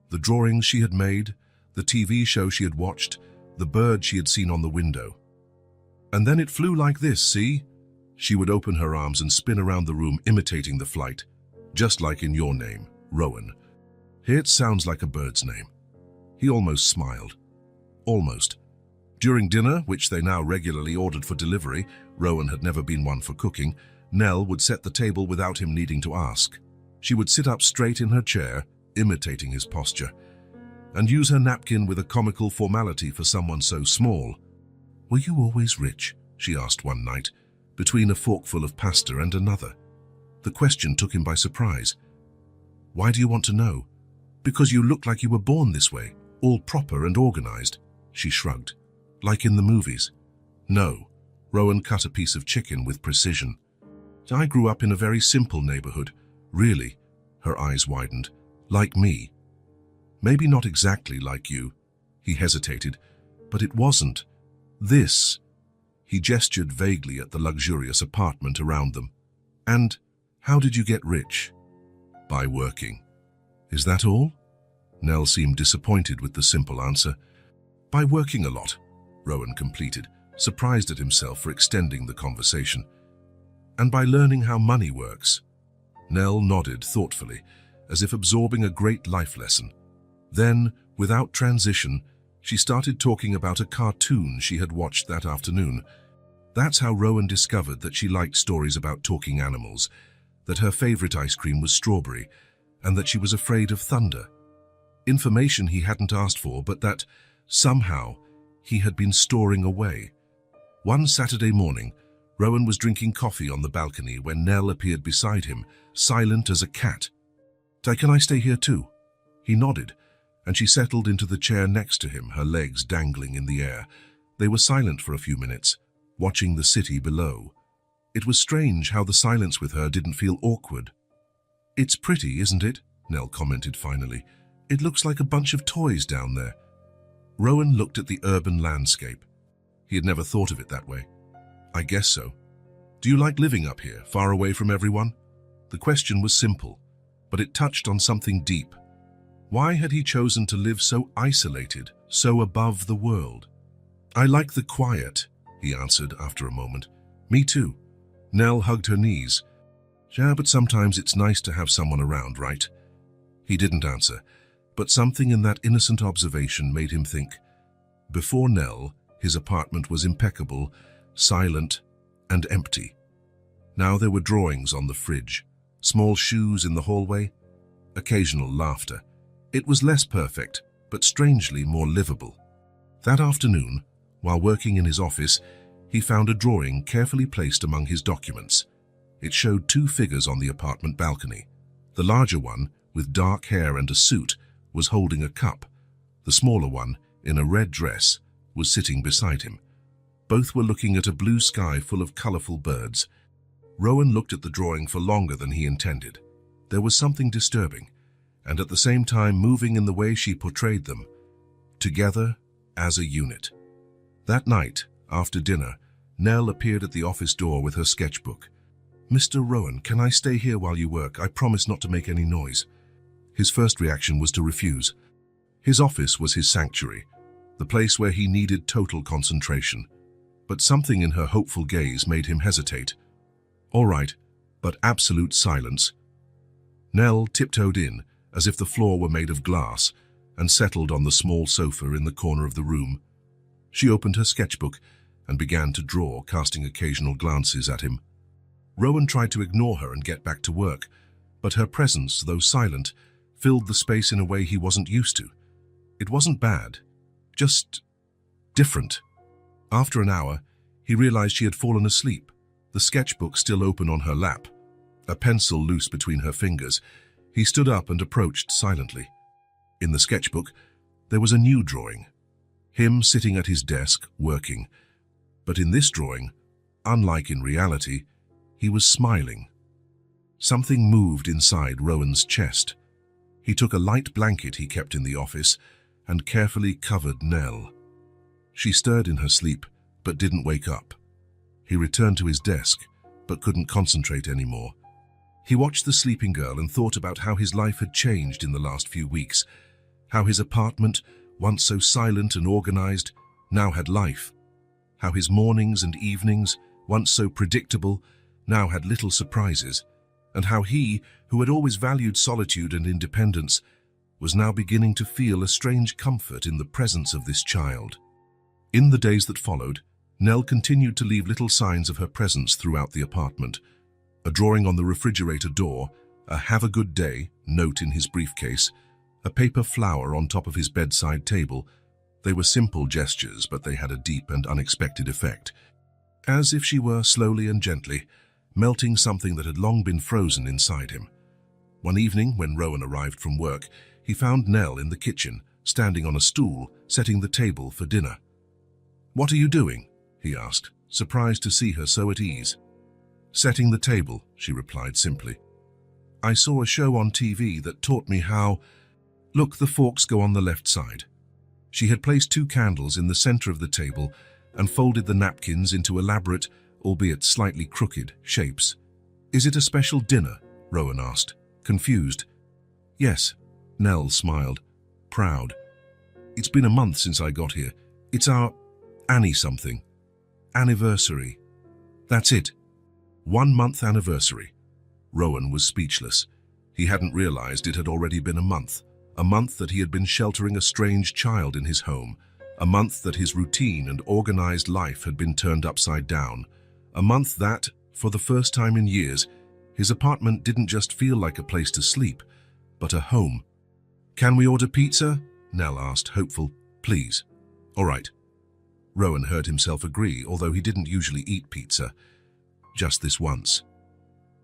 The drawings she had made, the TV show she had watched, the bird she had seen on the window. "And then it flew like this, see?" She would open her arms and spin around the room, imitating the flight, just like in your name, Rowan. It sounds like a bird's name. He almost smiled. Almost. During dinner, which they now regularly ordered for delivery, Rowan had never been one for cooking, Nell would set the table without him needing to ask. She would sit up straight in her chair, imitating his posture, and use her napkin with a comical formality for someone so small. "Were you always rich?" she asked one night, between a forkful of pasta and another. The question took him by surprise. "Why do you want to know?" "Because you look like you were born this way, all proper and organized," she shrugged. "Like in the movies." "No." Rowan cut a piece of chicken with precision. "I grew up in a very simple neighborhood. Really," her eyes widened, "like me." "Maybe not exactly like you." He hesitated. "But it wasn't. This." He gestured vaguely at the luxurious apartment around them. "And how did you get rich?" "By working." "Is that all?" Nell seemed disappointed with the simple answer. "By working a lot," Rowan completed, surprised at himself for extending the conversation. "And by learning how money works." Nell nodded thoughtfully, as if absorbing a great life lesson. Then, without transition, she started talking about a cartoon she had watched that afternoon. That's how Rowan discovered that she liked stories about talking animals, that her favorite ice cream was strawberry, and that she was afraid of thunder. Information he hadn't asked for, but that, somehow, he had been storing away. One Saturday morning, Rowan was drinking coffee on the balcony when Nell appeared beside him, silent as a cat. "Can I stay here too?" He nodded, and she settled into the chair next to him, her legs dangling in the air. They were silent for a few minutes, watching the city below. It was strange how the silence with her didn't feel awkward. "It's pretty, isn't it?" Nell commented finally. "It looks like a bunch of toys down there." Rowan looked at the urban landscape. He had never thought of it that way. "I guess so." "Do you like living up here, far away from everyone?" The question was simple, but it touched on something deep. Why had he chosen to live so isolated, so above the world? "I like the quiet," he answered after a moment. "Me too. Nell hugged her knees. Yeah, but sometimes it's nice to have someone around, right? He didn't answer, but something in that innocent observation made him think. Before Nell, his apartment was impeccable, silent, and empty. Now there were drawings on the fridge, small shoes in the hallway, occasional laughter. It was less perfect, but strangely more livable. That afternoon, while working in his office, he found a drawing carefully placed among his documents. It showed two figures on the apartment balcony. The larger one, with dark hair and a suit, was holding a cup. The smaller one, in a red dress, was sitting beside him. Both were looking at a blue sky full of colorful birds. Rowan looked at the drawing for longer than he intended. There was something disturbing, and at the same time moving in the way she portrayed them, together as a unit. That night, after dinner, Nell appeared at the office door with her sketchbook. "Mr. Rowan, can I stay here while you work? I promise not to make any noise." His first reaction was to refuse. His office was his sanctuary, the place where he needed total concentration. But something in her hopeful gaze made him hesitate. "All right, but absolute silence." Nell tiptoed in, as if the floor were made of glass, and settled on the small sofa in the corner of the room. She opened her sketchbook and began to draw, casting occasional glances at him. Rowan tried to ignore her and get back to work, but her presence, though silent, filled the space in a way he wasn't used to. It wasn't bad, just different. After an hour, he realized she had fallen asleep, the sketchbook still open on her lap, a pencil loose between her fingers. He stood up and approached silently. In the sketchbook, there was a new drawing. Him sitting at his desk, working. But in this drawing, unlike in reality, he was smiling. Something moved inside Rowan's chest. He took a light blanket he kept in the office and carefully covered Nell. She stirred in her sleep, but didn't wake up. He returned to his desk, but couldn't concentrate anymore. He watched the sleeping girl and thought about how his life had changed in the last few weeks, how his apartment, once so silent and organized, now had life, how his mornings and evenings, once so predictable, now had little surprises, and how he, who had always valued solitude and independence, was now beginning to feel a strange comfort in the presence of this child. In the days that followed, Nell continued to leave little signs of her presence throughout the apartment. A drawing on the refrigerator door, a "Have a good day" note in his briefcase, a paper flower on top of his bedside table. They were simple gestures, but they had a deep and unexpected effect. As if she were, slowly and gently, melting something that had long been frozen inside him. One evening, when Rowan arrived from work, he found Nell in the kitchen, standing on a stool, setting the table for dinner. "What are you doing?" he asked, surprised to see her so at ease. "Setting the table," she replied simply. "I saw a show on TV that taught me how... Look, the forks go on the left side." She had placed 2 candles in the center of the table and folded the napkins into elaborate, albeit slightly crooked, shapes. "Is it a special dinner?" Rowan asked, confused. "Yes," Nell smiled, proud. "It's been a month since I got here. It's our Annie something. Anniversary. That's it. 1-month anniversary." Rowan was speechless. He hadn't realized it had already been a month that he had been sheltering a strange child in his home, a month that his routine and organized life had been turned upside down, a month that, for the first time in years, his apartment didn't just feel like a place to sleep, but a home. "Can we order pizza?" Nell asked, hopeful. "Please." "All right." Rowan heard himself agree, although he didn't usually eat pizza. Just this once.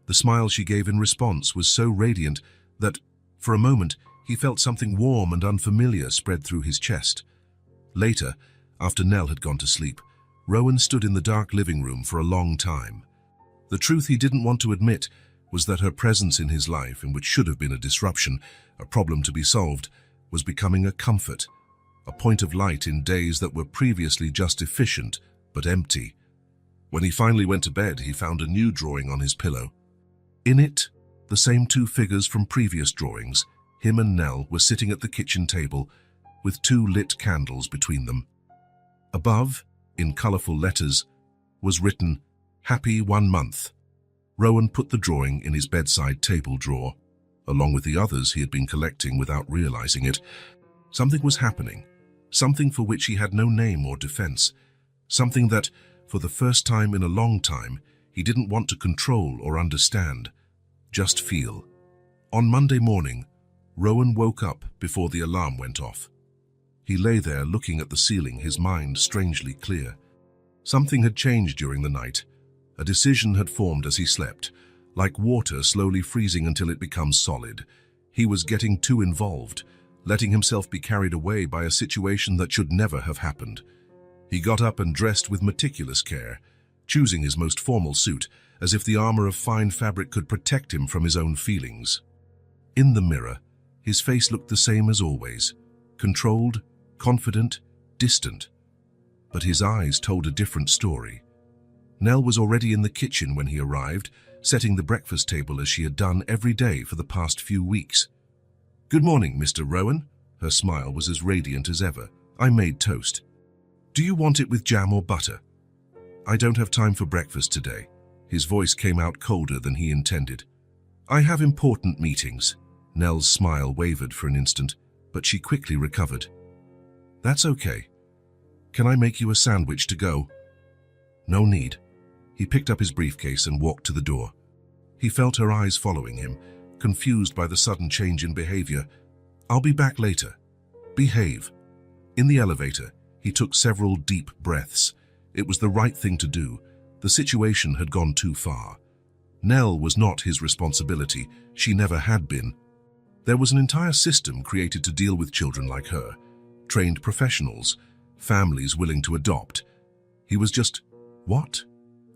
The smile she gave in response was so radiant that, for a moment, he felt something warm and unfamiliar spread through his chest. Later, after Nell had gone to sleep, Rowan stood in the dark living room for a long time. The truth he didn't want to admit was that her presence in his life, in which should have been a disruption, a problem to be solved, was becoming a comfort, a point of light in days that were previously just efficient but empty. When he finally went to bed, he found a new drawing on his pillow. In it, the same 2 figures from previous drawings, him and Nell, were sitting at the kitchen table with 2 lit candles between them. Above, in colorful letters, was written, "Happy 1 month." Rowan put the drawing in his bedside table drawer, along with the others he had been collecting without realizing it. Something was happening, something for which he had no name or defense, something that, for the first time in a long time, he didn't want to control or understand, just feel. On Monday morning, Rowan woke up before the alarm went off. He lay there looking at the ceiling, his mind strangely clear. Something had changed during the night. A decision had formed as he slept, like water slowly freezing until it becomes solid. He was getting too involved, letting himself be carried away by a situation that should never have happened. He got up and dressed with meticulous care, choosing his most formal suit, as if the armor of fine fabric could protect him from his own feelings. In the mirror, his face looked the same as always, controlled, confident, distant. But his eyes told a different story. Nell was already in the kitchen when he arrived, setting the breakfast table as she had done every day for the past few weeks. "Good morning, Mr. Rowan." Her smile was as radiant as ever. "I made toast. Do you want it with jam or butter?" "I don't have time for breakfast today." His voice came out colder than he intended. "I have important meetings." Nell's smile wavered for an instant, but she quickly recovered. "That's okay. Can I make you a sandwich to go?" "No need." He picked up his briefcase and walked to the door. He felt her eyes following him, confused by the sudden change in behavior. "I'll be back later. Behave." In the elevator, he took several deep breaths. It was the right thing to do. The situation had gone too far. Nell was not his responsibility. She never had been. There was an entire system created to deal with children like her. Trained professionals, families willing to adopt. He was just, what?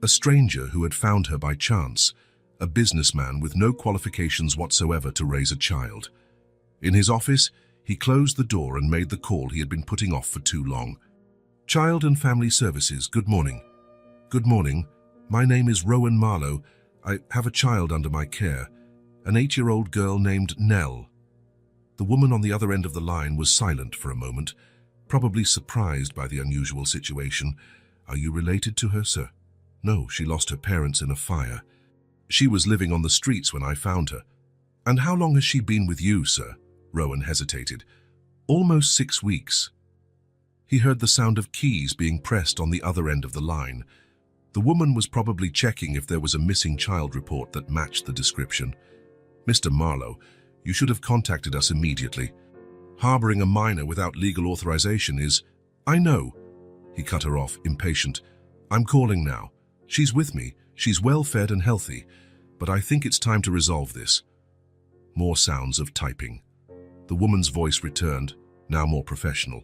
A stranger who had found her by chance, a businessman with no qualifications whatsoever to raise a child. In his office, he closed the door and made the call he had been putting off for too long. "Child and Family Services, good morning." "Good morning. My name is Rowan Marlowe. I have a child under my care, an 8-year-old girl named Nell." The woman on the other end of the line was silent for a moment, probably surprised by the unusual situation. "Are you related to her, sir?" "No, she lost her parents in a fire. She was living on the streets when I found her." "And how long has she been with you, sir?" Rowan hesitated. "Almost 6 weeks." He heard the sound of keys being pressed on the other end of the line. The woman was probably checking if there was a missing child report that matched the description. "Mr. Marlowe, you should have contacted us immediately. Harboring a minor without legal authorization is—" "I know." He cut her off, impatient. "I'm calling now. She's with me. She's well-fed and healthy. But I think it's time to resolve this." More sounds of typing. The woman's voice returned, now more professional.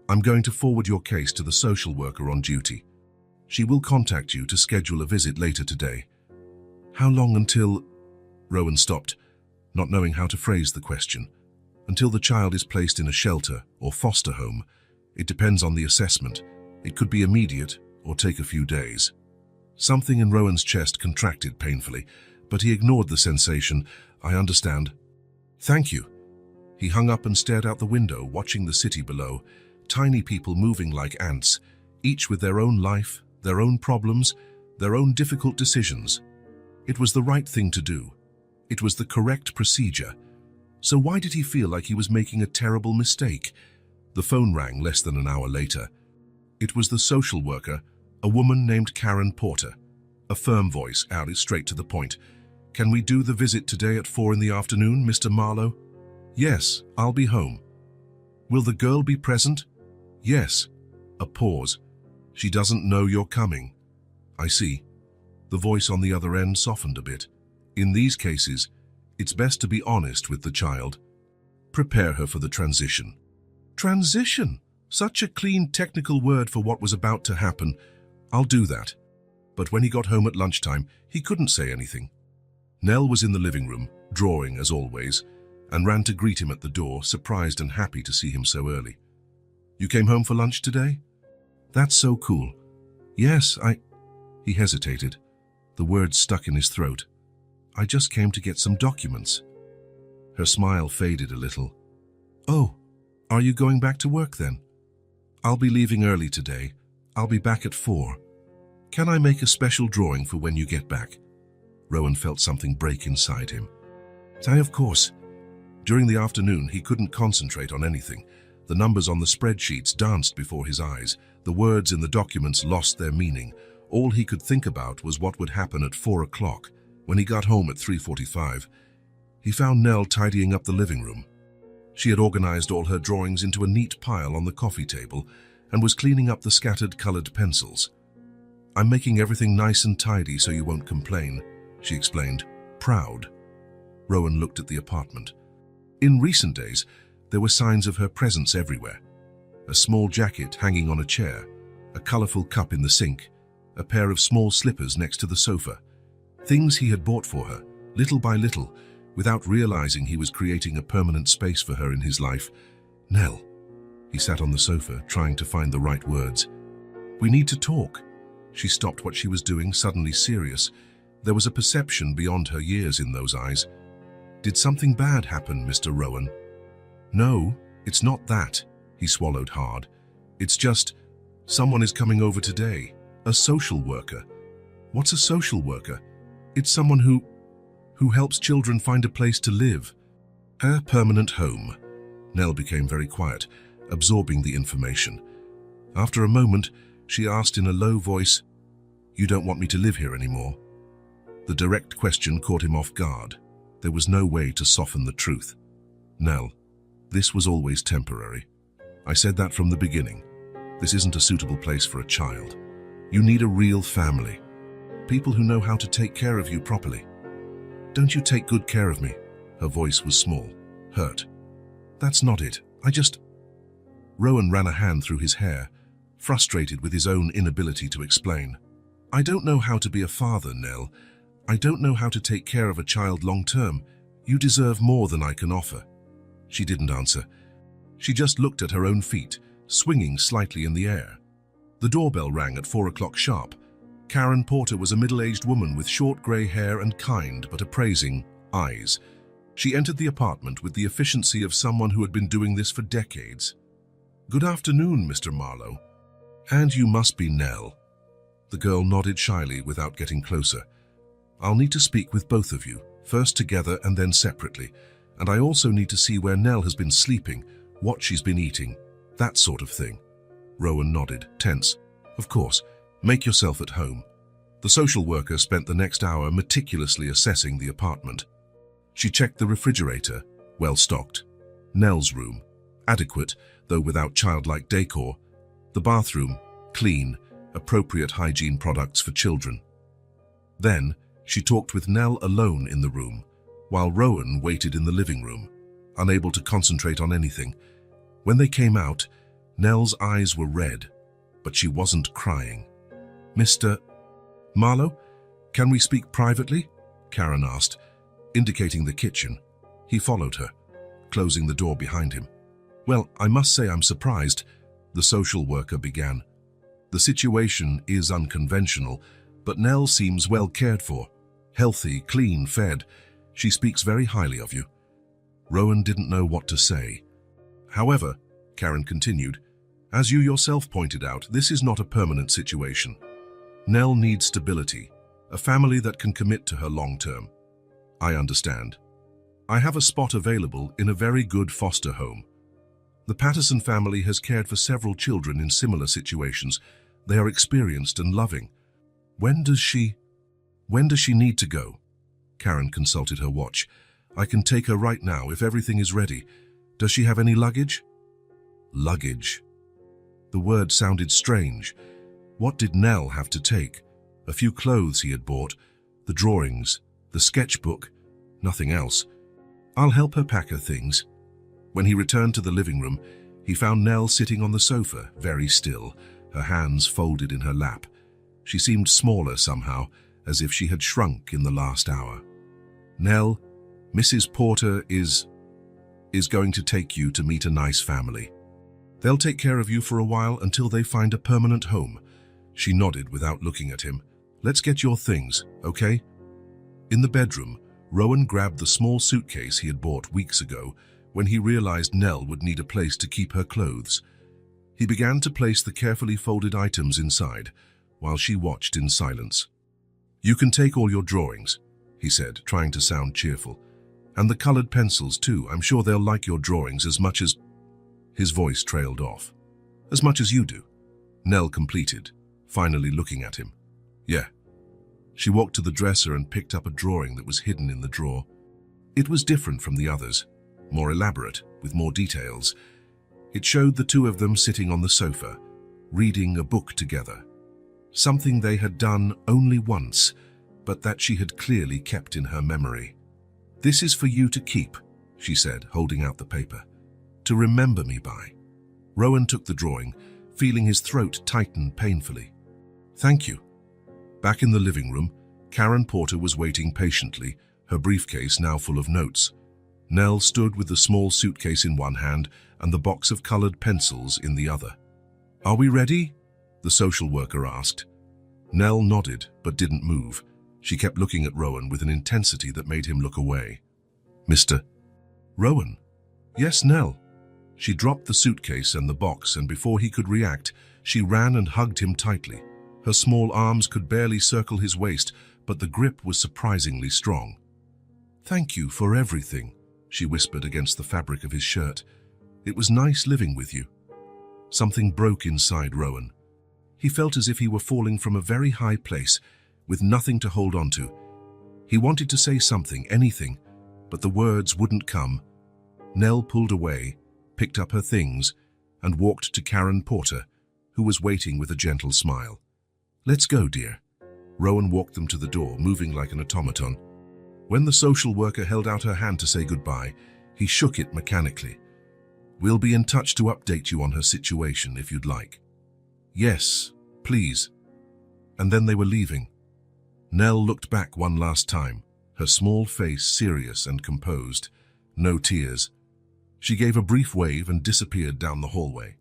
"I'm going to forward your case to the social worker on duty. She will contact you to schedule a visit later today." "How long until—" Rowan stopped, not knowing how to phrase the question. "Until the child is placed in a shelter or foster home. It depends on the assessment. It could be immediate or take a few days." Something in Rowan's chest contracted painfully, but he ignored the sensation. "I understand." "Thank you." He hung up and stared out the window, watching the city below. Tiny people moving like ants, each with their own life, their own problems, their own difficult decisions. It was the right thing to do. It was the correct procedure. So why did he feel like he was making a terrible mistake? The phone rang less than an hour later. It was the social worker, a woman named Karen Porter. A firm voice, out straight to the point. "Can we do the visit today at 4 in the afternoon, Mr. Marlowe?" "Yes, I'll be home." "Will the girl be present?" "Yes." A pause. "She doesn't know you're coming." "I see." The voice on the other end softened a bit. "In these cases, it's best to be honest with the child. Prepare her for the transition." Transition! Such a clean technical word for what was about to happen. "I'll do that." But when he got home at lunchtime, he couldn't say anything. Nell was in the living room, drawing as always, and ran to greet him at the door, surprised and happy to see him so early. "You came home for lunch today?" "That's so cool." "Yes, He hesitated. The words stuck in his throat. "I just came to get some documents." Her smile faded a little. "Oh, are you going back to work then?" "I'll be leaving early today. I'll be back at 4. Can I make a special drawing for when you get back?" Rowan felt something break inside him. Of course. During the afternoon, he couldn't concentrate on anything. The numbers on the spreadsheets danced before his eyes. The words in the documents lost their meaning. All he could think about was what would happen at 4 o'clock. When he got home at 3:45, he found Nell tidying up the living room. She had organized all her drawings into a neat pile on the coffee table and was cleaning up the scattered colored pencils. "I'm making everything nice and tidy so you won't complain," she explained, proud. Rowan looked at the apartment. In recent days, there were signs of her presence everywhere. A small jacket hanging on a chair, a colorful cup in the sink, a pair of small slippers next to the sofa. Things he had bought for her, little by little, without realizing he was creating a permanent space for her in his life. "Nell." He sat on the sofa, trying to find the right words. "We need to talk." She stopped what she was doing, suddenly serious. There was a perception beyond her years in those eyes. "Did something bad happen, Mr. Rowan?" "No, it's not that." He swallowed hard. "It's just, someone is coming over today. A social worker." "What's a social worker?" "It's someone who helps children find a place to live. Her permanent home." Nell became very quiet, absorbing the information. After a moment, she asked in a low voice, "You don't want me to live here anymore?" The direct question caught him off guard. There was no way to soften the truth. "Nell, this was always temporary. I said that from the beginning. This isn't a suitable place for a child. You need a real family. People who know how to take care of you properly. Don't you take good care of me?" Her voice was small, hurt. "That's not it. Rowan ran a hand through his hair, frustrated with his own inability to explain. "I don't know how to be a father, Nell. I don't know how to take care of a child long term. You deserve more than I can offer." She didn't answer. She just looked at her own feet, swinging slightly in the air. The doorbell rang at 4 o'clock sharp. Karen Porter was a middle-aged woman with short grey hair and kind but appraising eyes. She entered the apartment with the efficiency of someone who had been doing this for decades. "Good afternoon, Mr. Marlowe. And you must be Nell." The girl nodded shyly without getting closer. "I'll need to speak with both of you, first together and then separately. And I also need to see where Nell has been sleeping, what she's been eating, that sort of thing." Rowan nodded, tense. "Of course. Make yourself at home." The social worker spent the next hour meticulously assessing the apartment. She checked the refrigerator, well stocked. Nell's room, adequate, though without childlike decor. The bathroom, clean, appropriate hygiene products for children. Then, she talked with Nell alone in the room, while Rowan waited in the living room, unable to concentrate on anything. When they came out, Nell's eyes were red, but she wasn't crying. "Mr. Marlowe, can we speak privately?" Karen asked, indicating the kitchen. He followed her, closing the door behind him. "Well, I must say I'm surprised," the social worker began. "The situation is unconventional, but Nell seems well cared for. Healthy, clean, fed. She speaks very highly of you." Rowan didn't know what to say. "However," Karen continued, "as you yourself pointed out, this is not a permanent situation. Nell needs stability, a family that can commit to her long term." "I understand. I have a spot available in a very good foster home. The Patterson family has cared for several children in similar situations. They are experienced and loving." When does she need to go?" Karen consulted her watch. "I can take her right now if everything is ready. Does she have any luggage?" Luggage. The word sounded strange. What did Nell have to take? A few clothes he had bought, the drawings, the sketchbook, nothing else. "I'll help her pack her things." When he returned to the living room, he found Nell sitting on the sofa, very still, her hands folded in her lap. She seemed smaller somehow, as if she had shrunk in the last hour. "Nell, Mrs. Porter is going to take you to meet a nice family. They'll take care of you for a while until they find a permanent home." She nodded without looking at him. "Let's get your things, okay?" In the bedroom, Rowan grabbed the small suitcase he had bought weeks ago when he realized Nell would need a place to keep her clothes. He began to place the carefully folded items inside, while she watched in silence. "You can take all your drawings. he said, trying to sound cheerful. "And the colored pencils, too. I'm sure they'll like your drawings as much as—" His voice trailed off. "As much as you do," Nell completed, finally looking at him. "Yeah." She walked to the dresser and picked up a drawing that was hidden in the drawer. It was different from the others, more elaborate, with more details. It showed the two of them sitting on the sofa, reading a book together. Something they had done only once, but that she had clearly kept in her memory. "This is for you to keep," she said, holding out the paper. "To remember me by." Rowan took the drawing, feeling his throat tighten painfully. "Thank you." Back in the living room, Karen Porter was waiting patiently, her briefcase now full of notes. Nell stood with the small suitcase in one hand and the box of colored pencils in the other. "Are we ready?" the social worker asked. Nell nodded, but didn't move. She kept looking at Rowan with an intensity that made him look away. "Mr. Rowan?" "Yes, Nell." She dropped the suitcase and the box, and before he could react, she ran and hugged him tightly. Her small arms could barely circle his waist, but the grip was surprisingly strong. "Thank you for everything," she whispered against the fabric of his shirt. "It was nice living with you." Something broke inside Rowan. He felt as if he were falling from a very high place, with nothing to hold on to. He wanted to say something, anything, but the words wouldn't come. Nell pulled away, picked up her things, and walked to Karen Porter, who was waiting with a gentle smile. "Let's go, dear." Rowan walked them to the door, moving like an automaton. When the social worker held out her hand to say goodbye, he shook it mechanically. "We'll be in touch to update you on her situation if you'd like." "Yes, please." And then they were leaving. Nell looked back one last time, her small face serious and composed, no tears. She gave a brief wave and disappeared down the hallway.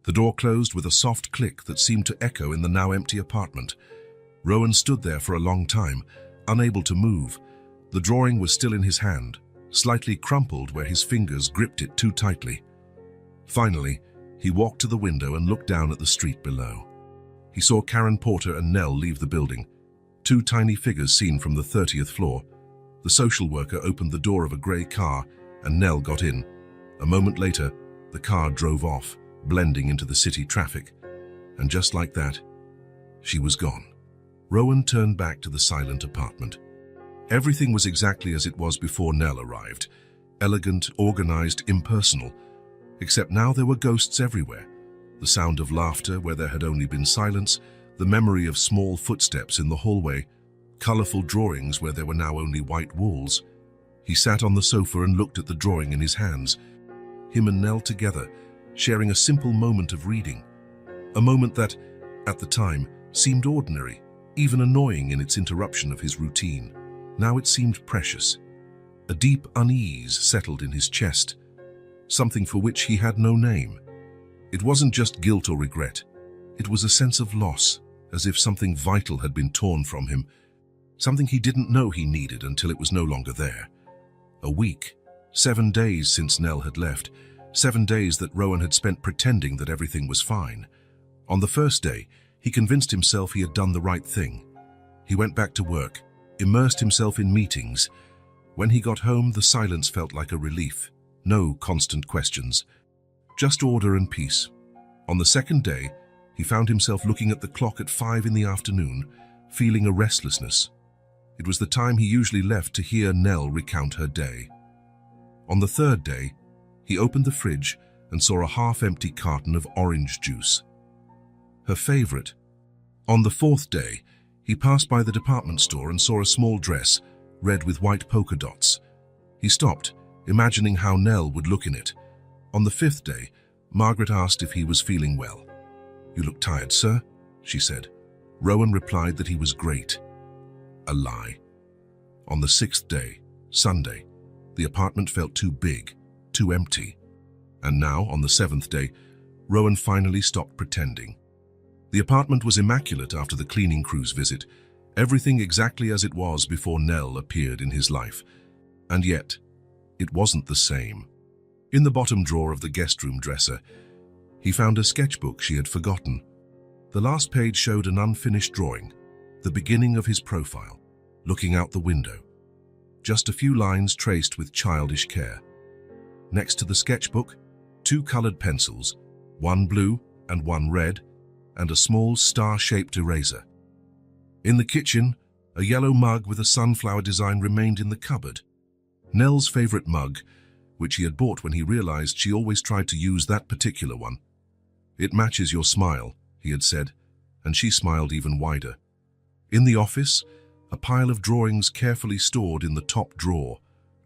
The door closed with a soft click that seemed to echo in the now empty apartment. Rowan stood there for a long time, unable to move. The drawing was still in his hand, slightly crumpled where his fingers gripped it too tightly. Finally, he walked to the window and looked down at the street below. He saw Karen Porter and Nell leave the building, two tiny figures seen from the 30th floor. The social worker opened the door of a grey car and Nell got in. A moment later, the car drove off, blending into the city traffic. And just like that, she was gone. Rowan turned back to the silent apartment. Everything was exactly as it was before Nell arrived. Elegant, organized, impersonal. Except now there were ghosts everywhere. The sound of laughter where there had only been silence, the memory of small footsteps in the hallway, colorful drawings where there were now only white walls. He sat on the sofa and looked at the drawing in his hands. Him and Nell together, sharing a simple moment of reading. A moment that, at the time, seemed ordinary, even annoying in its interruption of his routine. Now it seemed precious. A deep unease settled in his chest, something for which he had no name. It wasn't just guilt or regret. It was a sense of loss, as if something vital had been torn from him, something he didn't know he needed until it was no longer there. A week, 7 days since Nell had left, 7 days that Rowan had spent pretending that everything was fine. On the first day, he convinced himself he had done the right thing. He went back to work, immersed himself in meetings. When he got home, the silence felt like a relief. No constant questions, just order and peace. On the second day, he found himself looking at the clock at 5 in the afternoon, feeling a restlessness. It was the time he usually left to hear Nell recount her day. On the third day, he opened the fridge and saw a half-empty carton of orange juice. Her favorite. On the fourth day, he passed by the department store and saw a small dress, red with white polka dots. He stopped, imagining how Nell would look in it. On the fifth day, Margaret asked if he was feeling well. "You look tired, sir," she said. Rowan replied that he was great. A lie. On the sixth day, Sunday, the apartment felt too big, too empty. And now, on the seventh day, Rowan finally stopped pretending. The apartment was immaculate after the cleaning crew's visit, everything exactly as it was before Nell appeared in his life. And yet, it wasn't the same. In the bottom drawer of the guest room dresser, he found a sketchbook she had forgotten. The last page showed an unfinished drawing, the beginning of his profile, looking out the window. just a few lines traced with childish care. Next to the sketchbook, 2 colored pencils, one blue and one red, and a small star-shaped eraser. In the kitchen, a yellow mug with a sunflower design remained in the cupboard. Nell's favorite mug, which he had bought when he realized she always tried to use that particular one. "It matches your smile," he had said, and she smiled even wider. In the office, a pile of drawings carefully stored in the top drawer,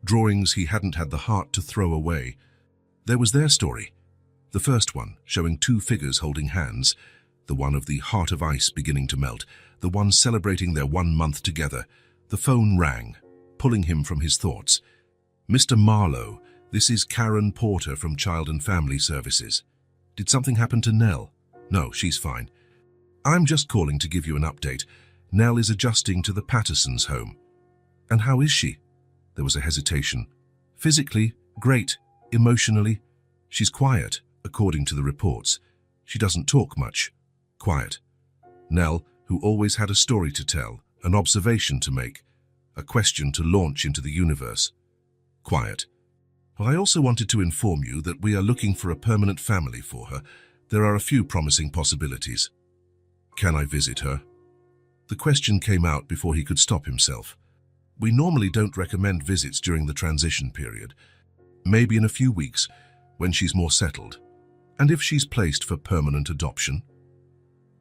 drawings he hadn't had the heart to throw away. There was their story. The first one, showing 2 figures holding hands, the one of the heart of ice beginning to melt, the one celebrating their 1 month together. The phone rang, pulling him from his thoughts. "Mr. Marlowe, this is Karen Porter from Child and Family Services. Did something happen to Nell?" "No, she's fine. I'm just calling to give you an update. Nell is adjusting to the Pattersons' home." "And how is she?" There was a hesitation. "Physically, great. Emotionally, she's quiet, according to the reports. She doesn't talk much. Quiet." Nell, who always had a story to tell, an observation to make, a question to launch into the universe. Quiet. "Well, I also wanted to inform you that we are looking for a permanent family for her. There are a few promising possibilities." "Can I visit her?" The question came out before he could stop himself. "We normally don't recommend visits during the transition period. Maybe in a few weeks, when she's more settled. And if she's placed for permanent adoption?"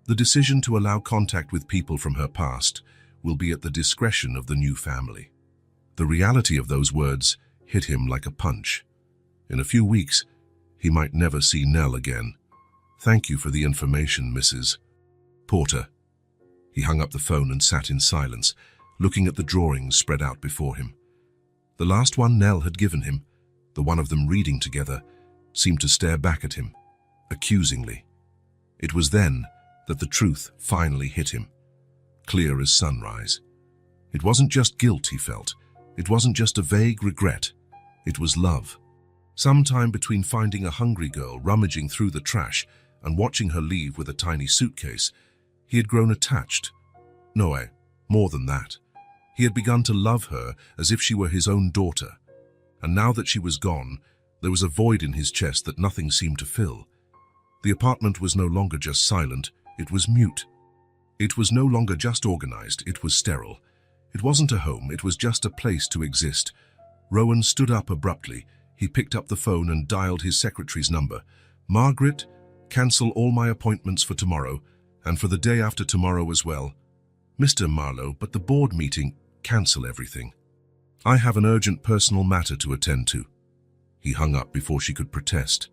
The decision to allow contact with people from her past will be at the discretion of the new family. The reality of those words hit him like a punch. In a few weeks, he might never see Nell again. "Thank you for the information, Mrs. Porter." He hung up the phone and sat in silence, looking at the drawings spread out before him. The last one Nell had given him, the one of them reading together, seemed to stare back at him, accusingly. It was then that the truth finally hit him, clear as sunrise. It wasn't just guilt he felt. It wasn't just a vague regret. It was love. Sometime between finding a hungry girl rummaging through the trash and watching her leave with a tiny suitcase, he had grown attached. No, more than that. He had begun to love her as if she were his own daughter. And now that she was gone, there was a void in his chest that nothing seemed to fill. The apartment was no longer just silent, it was mute. It was no longer just organized, it was sterile. It wasn't a home, it was just a place to exist. Rowan stood up abruptly. He picked up the phone and dialed his secretary's number. "Margaret, cancel all my appointments for tomorrow, and for the day after tomorrow as well." "Mr. Marlowe, but the board meeting..." "Cancel everything. I have an urgent personal matter to attend to." He hung up before she could protest.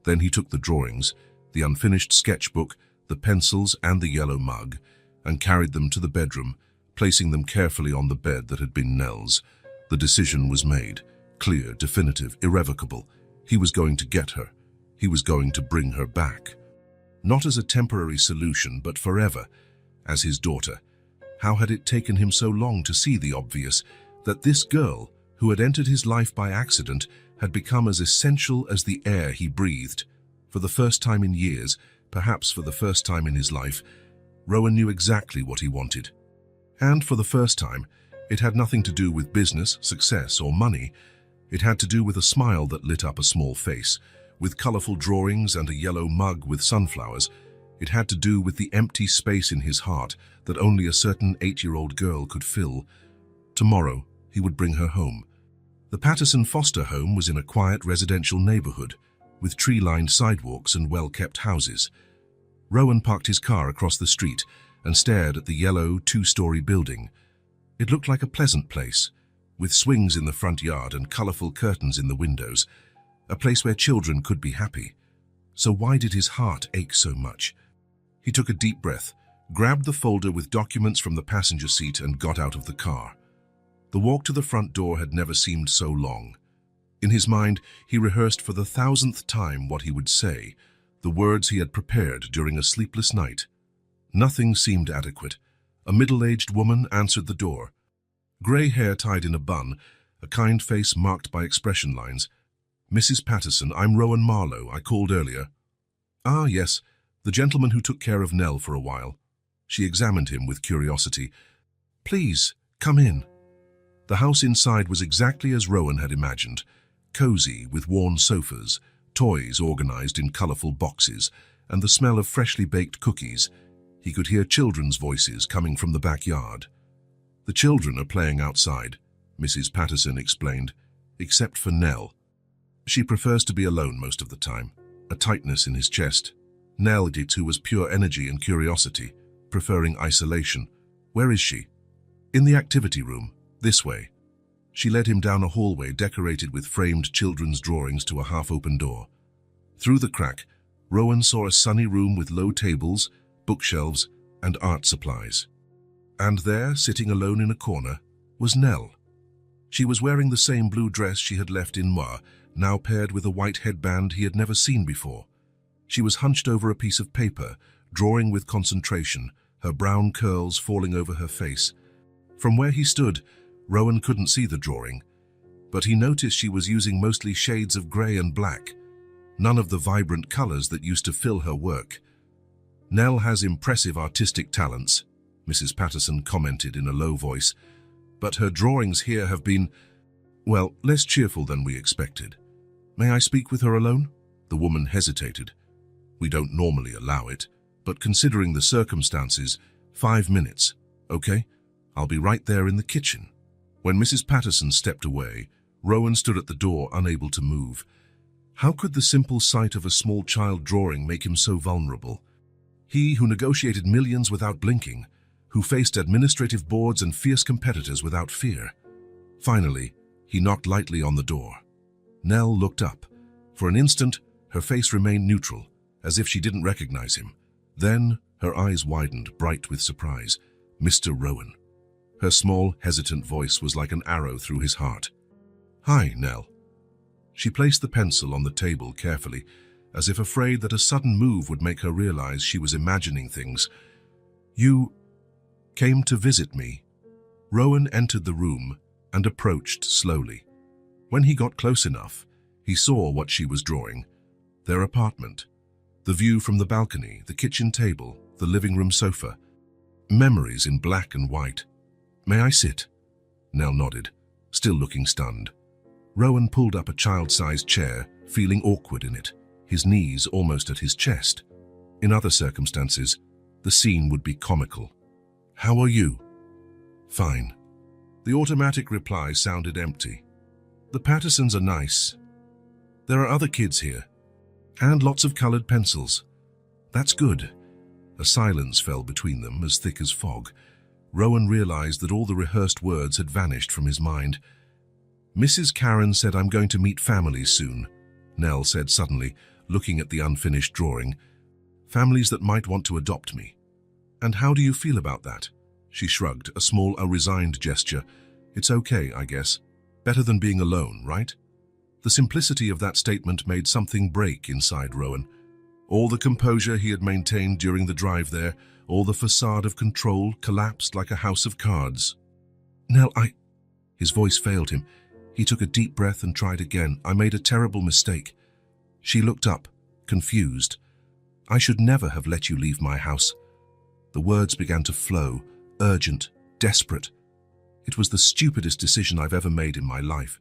Then he took the drawings, the unfinished sketchbook, the pencils and the yellow mug, and carried them to the bedroom, placing them carefully on the bed that had been Nell's. The decision was made, clear, definitive, irrevocable. He was going to get her. He was going to bring her back. Not as a temporary solution, but forever, as his daughter. How had it taken him so long to see the obvious, that this girl, who had entered his life by accident, had become as essential as the air he breathed? For the first time in years, perhaps for the first time in his life, Rowan knew exactly what he wanted. And for the first time, it had nothing to do with business, success, or money. It had to do with a smile that lit up a small face, with colorful drawings and a yellow mug with sunflowers. It had to do with the empty space in his heart that only a certain 8-year-old girl could fill. Tomorrow, he would bring her home. The Patterson foster home was in a quiet residential neighborhood, with tree-lined sidewalks and well-kept houses. Rowan parked his car across the street and stared at the yellow 2-story building. It looked like a pleasant place, with swings in the front yard and colorful curtains in the windows, a place where children could be happy. So why did his heart ache so much? He took a deep breath, grabbed the folder with documents from the passenger seat and got out of the car. The walk to the front door had never seemed so long. In his mind, he rehearsed for the 1,000th time what he would say, the words he had prepared during a sleepless night. Nothing seemed adequate. A middle-aged woman answered the door. Gray hair tied in a bun, a kind face marked by expression lines. "Mrs. Patterson, I'm Rowan Marlowe. I called earlier." "Ah, yes, the gentleman who took care of Nell for a while." She examined him with curiosity. "Please, come in." The house inside was exactly as Rowan had imagined, cozy with worn sofas, toys organized in colorful boxes, and the smell of freshly baked cookies. He could hear children's voices coming from the backyard. "The children are playing outside," Mrs. Patterson explained, "except for Nell. She prefers to be alone most of the time." A tightness in his chest. Nell, who was pure energy and curiosity, preferring isolation. "Where is she?" "In the activity room. This way." She led him down a hallway decorated with framed children's drawings to a half-open door. Through the crack, Rowan saw a sunny room with low tables, bookshelves, and art supplies. And there, sitting alone in a corner, was Nell. She was wearing the same blue dress she had left in Moa, now paired with a white headband he had never seen before. She was hunched over a piece of paper, drawing with concentration, her brown curls falling over her face. From where he stood, Rowan couldn't see the drawing, but he noticed she was using mostly shades of grey and black, none of the vibrant colors that used to fill her work. "Nell has impressive artistic talents," Mrs. Patterson commented in a low voice, "but her drawings here have been, well, less cheerful than we expected. May I speak with her alone?" The woman hesitated. "We don't normally allow it, but considering the circumstances, 5 minutes, okay? I'll be right there in the kitchen." When Mrs. Patterson stepped away, Rowan stood at the door, unable to move. How could the simple sight of a small child drawing make him so vulnerable? He who negotiated millions without blinking, who faced administrative boards and fierce competitors without fear. Finally, he knocked lightly on the door. Nell looked up. For an instant, her face remained neutral, as if she didn't recognize him. Then, her eyes widened, bright with surprise. "Mr. Rowan." Her small, hesitant voice was like an arrow through his heart. "Hi, Nell." She placed the pencil on the table carefully, as if afraid that a sudden move would make her realize she was imagining things. "You came to visit me." Rowan entered the room and approached slowly. When he got close enough, he saw what she was drawing. Their apartment. The view from the balcony, the kitchen table, the living room sofa. Memories in black and white. "May I sit?" Nell nodded, still looking stunned. Rowan pulled up a child-sized chair, feeling awkward in it, his knees almost at his chest. In other circumstances, the scene would be comical. "How are you?" "Fine." The automatic reply sounded empty. "The Pattersons are nice. There are other kids here, and lots of colored pencils. That's good." A silence fell between them, as thick as fog. Rowan realized that all the rehearsed words had vanished from his mind. "Mrs. Karen said I'm going to meet families soon," Nell said suddenly, looking at the unfinished drawing. "Families that might want to adopt me. And how do you feel about that?" She shrugged, a small, resigned gesture. "It's okay, I guess. Better than being alone, right?" The simplicity of that statement made something break inside Rowan. All the composure he had maintained during the drive there, all the facade of control, collapsed like a house of cards. "Nell, His voice failed him. He took a deep breath and tried again. "I made a terrible mistake." She looked up, confused. "I should never have let you leave my house." The words began to flow, urgent, desperate. "It was the stupidest decision I've ever made in my life.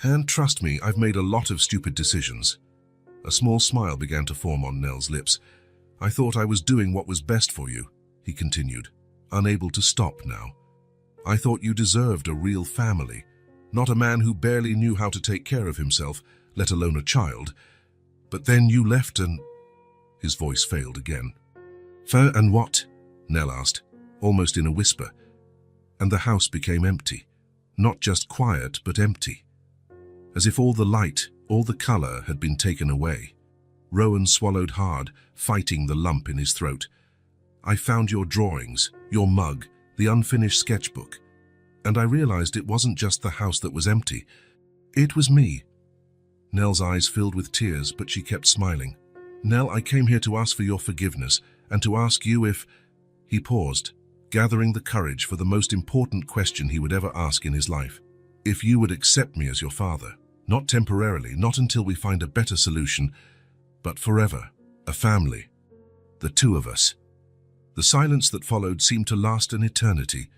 And trust me, I've made a lot of stupid decisions." A small smile began to form on Nell's lips. "I thought I was doing what was best for you," he continued, unable to stop now. "I thought you deserved a real family, not a man who barely knew how to take care of himself, let alone a child. But then you left and—" His voice failed again. "And what?" Nell asked, almost in a whisper. And the house became empty. Not just quiet, but empty. As if all the light, all the color had been taken away. Rowan swallowed hard, fighting the lump in his throat. "I found your drawings, your mug, the unfinished sketchbook. And I realized it wasn't just the house that was empty. It was me." Nell's eyes filled with tears, but she kept smiling. "Nell, I came here to ask for your forgiveness, and to ask you if—" He paused, gathering the courage for the most important question he would ever ask in his life. "If you would accept me as your father, not temporarily, not until we find a better solution, but forever, a family, the two of us." The silence that followed seemed to last an eternity.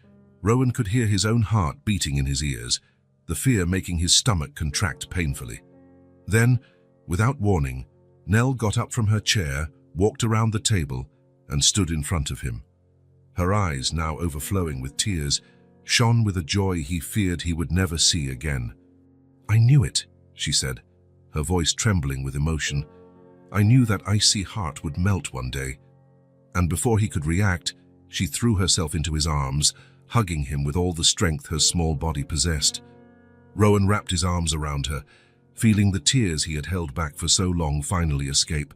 Rowan could hear his own heart beating in his ears, the fear making his stomach contract painfully. Then, without warning, Nell got up from her chair, walked around the table, and stood in front of him. Her eyes, now overflowing with tears, shone with a joy he feared he would never see again. "I knew it," she said, her voice trembling with emotion. "I knew that icy heart would melt one day." And before he could react, she threw herself into his arms, hugging him with all the strength her small body possessed. Rowan wrapped his arms around her, feeling the tears he had held back for so long finally escape.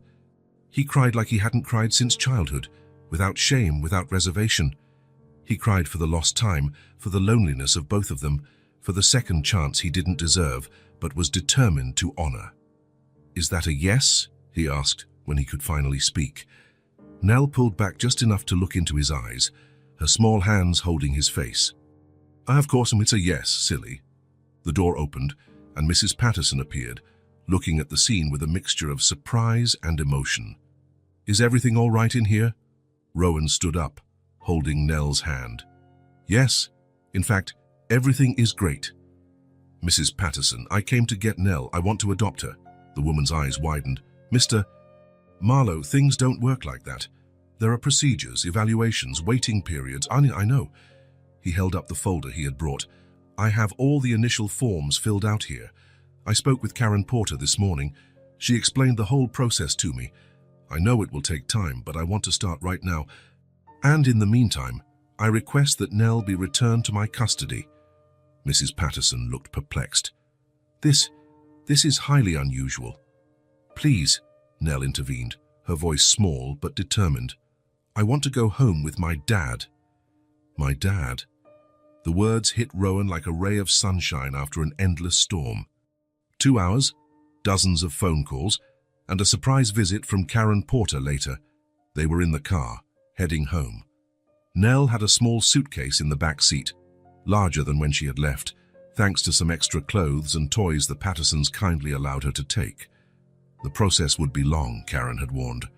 He cried like he hadn't cried since childhood, without shame, without reservation. He cried for the lost time, for the loneliness of both of them, for the second chance he didn't deserve, but was determined to honor. "Is that a yes?" he asked, when he could finally speak. Nell pulled back just enough to look into his eyes, her small hands holding his face. "Of course, it's a yes, silly." The door opened, and Mrs. Patterson appeared, looking at the scene with a mixture of surprise and emotion. "Is everything all right in here?" Rowan stood up, holding Nell's hand. "Yes. In fact, everything is great." "Mrs. Patterson, I came to get Nell. I want to adopt her." The woman's eyes widened. "Mr. Marlowe, things don't work like that. There are procedures, evaluations, waiting periods. I know." He held up the folder he had brought. "I have all the initial forms filled out here. I spoke with Karen Porter this morning. She explained the whole process to me. I know it will take time, but I want to start right now. And in the meantime, I request that Nell be returned to my custody." Mrs. Patterson looked perplexed. This is highly unusual." "Please," Nell intervened, her voice small but determined. "I want to go home with my dad." "My dad?" The words hit Rowan like a ray of sunshine after an endless storm. 2 hours, dozens of phone calls, and a surprise visit from Karen Porter later. They were in the car, heading home. Nell had a small suitcase in the back seat, larger than when she had left, thanks to some extra clothes and toys the Pattersons kindly allowed her to take. The process would be long, Karen had warned.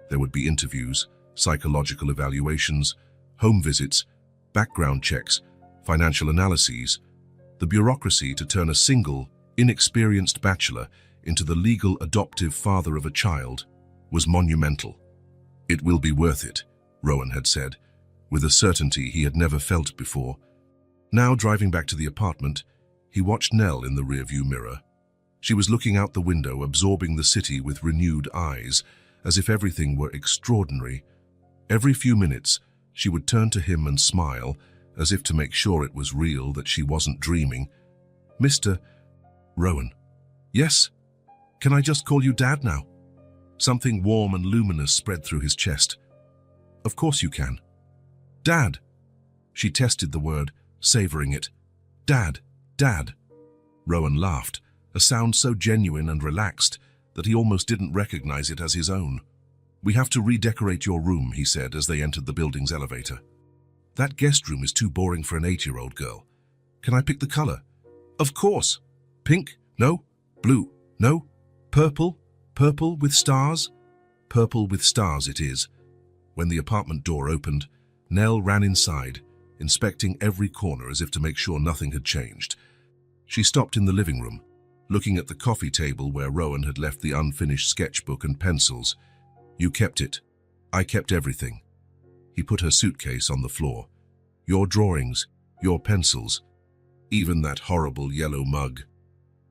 There would be interviews, psychological evaluations, home visits, background checks, financial analyses. The bureaucracy to turn a single, inexperienced bachelor into the legal adoptive father of a child was monumental. "It will be worth it," Rowan had said, with a certainty he had never felt before. Now, driving back to the apartment, he watched Nell in the rearview mirror. She was looking out the window, absorbing the city with renewed eyes, as if everything were extraordinary. Every few minutes, she would turn to him and smile, as if to make sure it was real, that she wasn't dreaming. "Mr. Rowan." "Yes? Can I just call you Dad now?" Something warm and luminous spread through his chest. "Of course you can." "Dad." She tested the word, savoring it. "Dad, Dad." Rowan laughed, a sound so genuine and relaxed that he almost didn't recognize it as his own. "We have to redecorate your room," he said as they entered the building's elevator. "That guest room is too boring for an 8-year-old girl. Can I pick the color?" "Of course." "Pink? No. Blue? No. Purple? Purple with stars?" "Purple with stars it is." When the apartment door opened, Nell ran inside, inspecting every corner as if to make sure nothing had changed. She stopped in the living room, looking at the coffee table where Rowan had left the unfinished sketchbook and pencils. "You kept it. I kept everything." He put her suitcase on the floor. "Your drawings, your pencils, even that horrible yellow mug."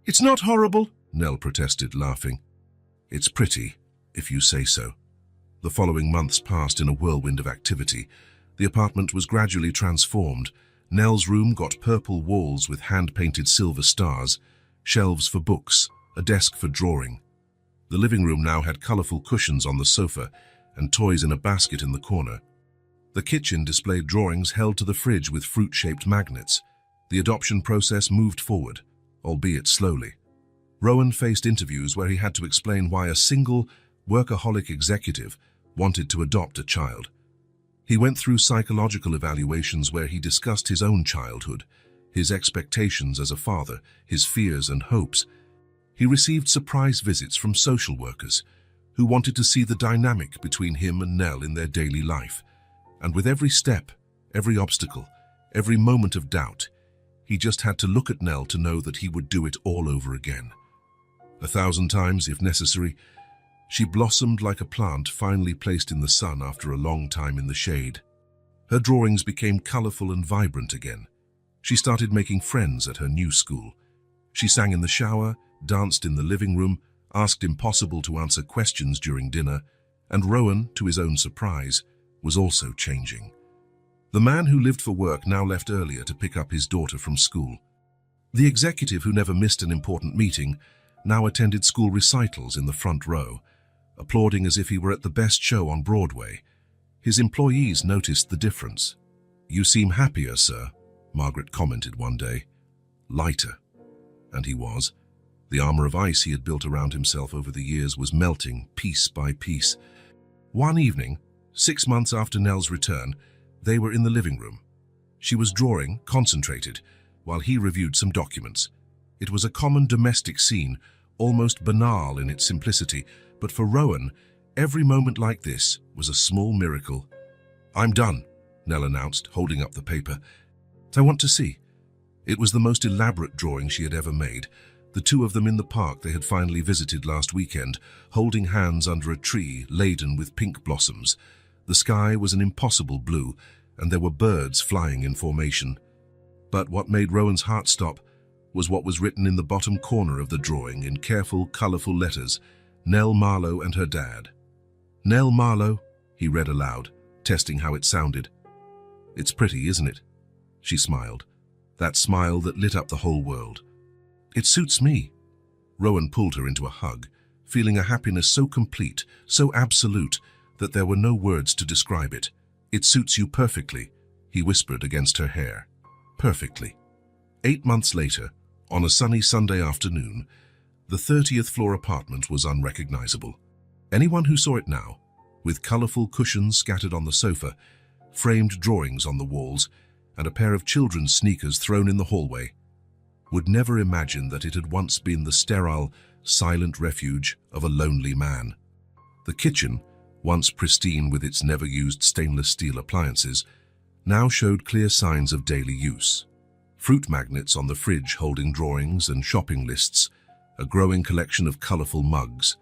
"It's not horrible," Nell protested, laughing. "It's pretty, if you say so." The following months passed in a whirlwind of activity. The apartment was gradually transformed. Nell's room got purple walls with hand-painted silver stars, shelves for books, a desk for drawing. The living room now had colorful cushions on the sofa and toys in a basket in the corner. The kitchen displayed drawings held to the fridge with fruit-shaped magnets. The adoption process moved forward, albeit slowly. Rowan faced interviews where he had to explain why a single, workaholic executive wanted to adopt a child. He went through psychological evaluations where he discussed his own childhood, his expectations as a father, his fears and hopes. He received surprise visits from social workers who wanted to see the dynamic between him and Nell in their daily life. And with every step, every obstacle, every moment of doubt. He just had to look at Nell to know that he would do it all over again. 1,000 times, if necessary. She blossomed like a plant finally placed in the sun after a long time in the shade. Her drawings became colorful and vibrant again. She started making friends at her new school. She sang in the shower, danced in the living room, asked impossible to answer questions during dinner, and Rowan, to his own surprise, was also changing. The man who lived for work now left earlier to pick up his daughter from school. The executive who never missed an important meeting now attended school recitals in the front row, applauding as if he were at the best show on Broadway. His employees noticed the difference. "You seem happier, sir," Margaret commented one day. "Lighter." And he was. The armor of ice he had built around himself over the years was melting piece by piece. One evening, 6 months after Nell's return, they were in the living room. She was drawing, concentrated, while he reviewed some documents. It was a common domestic scene, almost banal in its simplicity, but for Rowan, every moment like this was a small miracle. "I'm done," Nell announced, holding up the paper. "I want to see." It was the most elaborate drawing she had ever made, the two of them in the park they had finally visited last weekend, holding hands under a tree laden with pink blossoms. The sky was an impossible blue, and there were birds flying in formation. But what made Rowan's heart stop was what was written in the bottom corner of the drawing in careful, colorful letters: "Nell Marlowe and her dad." "Nell Marlowe," he read aloud, testing how it sounded. "It's pretty, isn't it?" She smiled, that smile that lit up the whole world. "It suits me." Rowan pulled her into a hug, feeling a happiness so complete, so absolute, that there were no words to describe it. "It suits you perfectly," he whispered against her hair. "Perfectly." 8 months later, on a sunny Sunday afternoon, the 30th floor apartment was unrecognizable. Anyone who saw it now, with colorful cushions scattered on the sofa, framed drawings on the walls, and a pair of children's sneakers thrown in the hallway, would never imagine that it had once been the sterile, silent refuge of a lonely man. The kitchen, once pristine with its never-used stainless steel appliances, now showed clear signs of daily use. Fruit magnets on the fridge holding drawings and shopping lists, a growing collection of colorful mugs,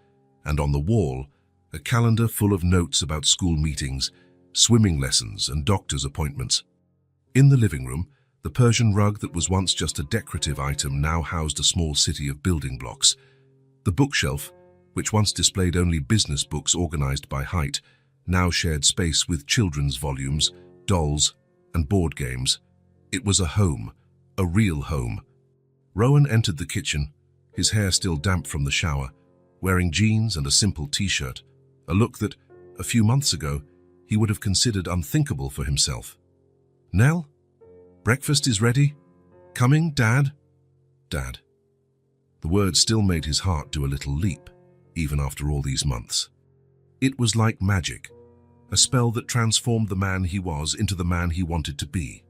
and on the wall, a calendar full of notes about school meetings, swimming lessons, and doctor's appointments. In the living room, the Persian rug that was once just a decorative item now housed a small city of building blocks. The bookshelf, which once displayed only business books organized by height, now shared space with children's volumes, dolls, and board games. It was a home, a real home. Rowan entered the kitchen, his hair still damp from the shower, wearing jeans and a simple t-shirt, a look that, a few months ago, he would have considered unthinkable for himself. "Nell? Breakfast is ready? Coming, Dad?" "Dad." The word still made his heart do a little leap, even after all these months. It was like magic, a spell that transformed the man he was into the man he wanted to be.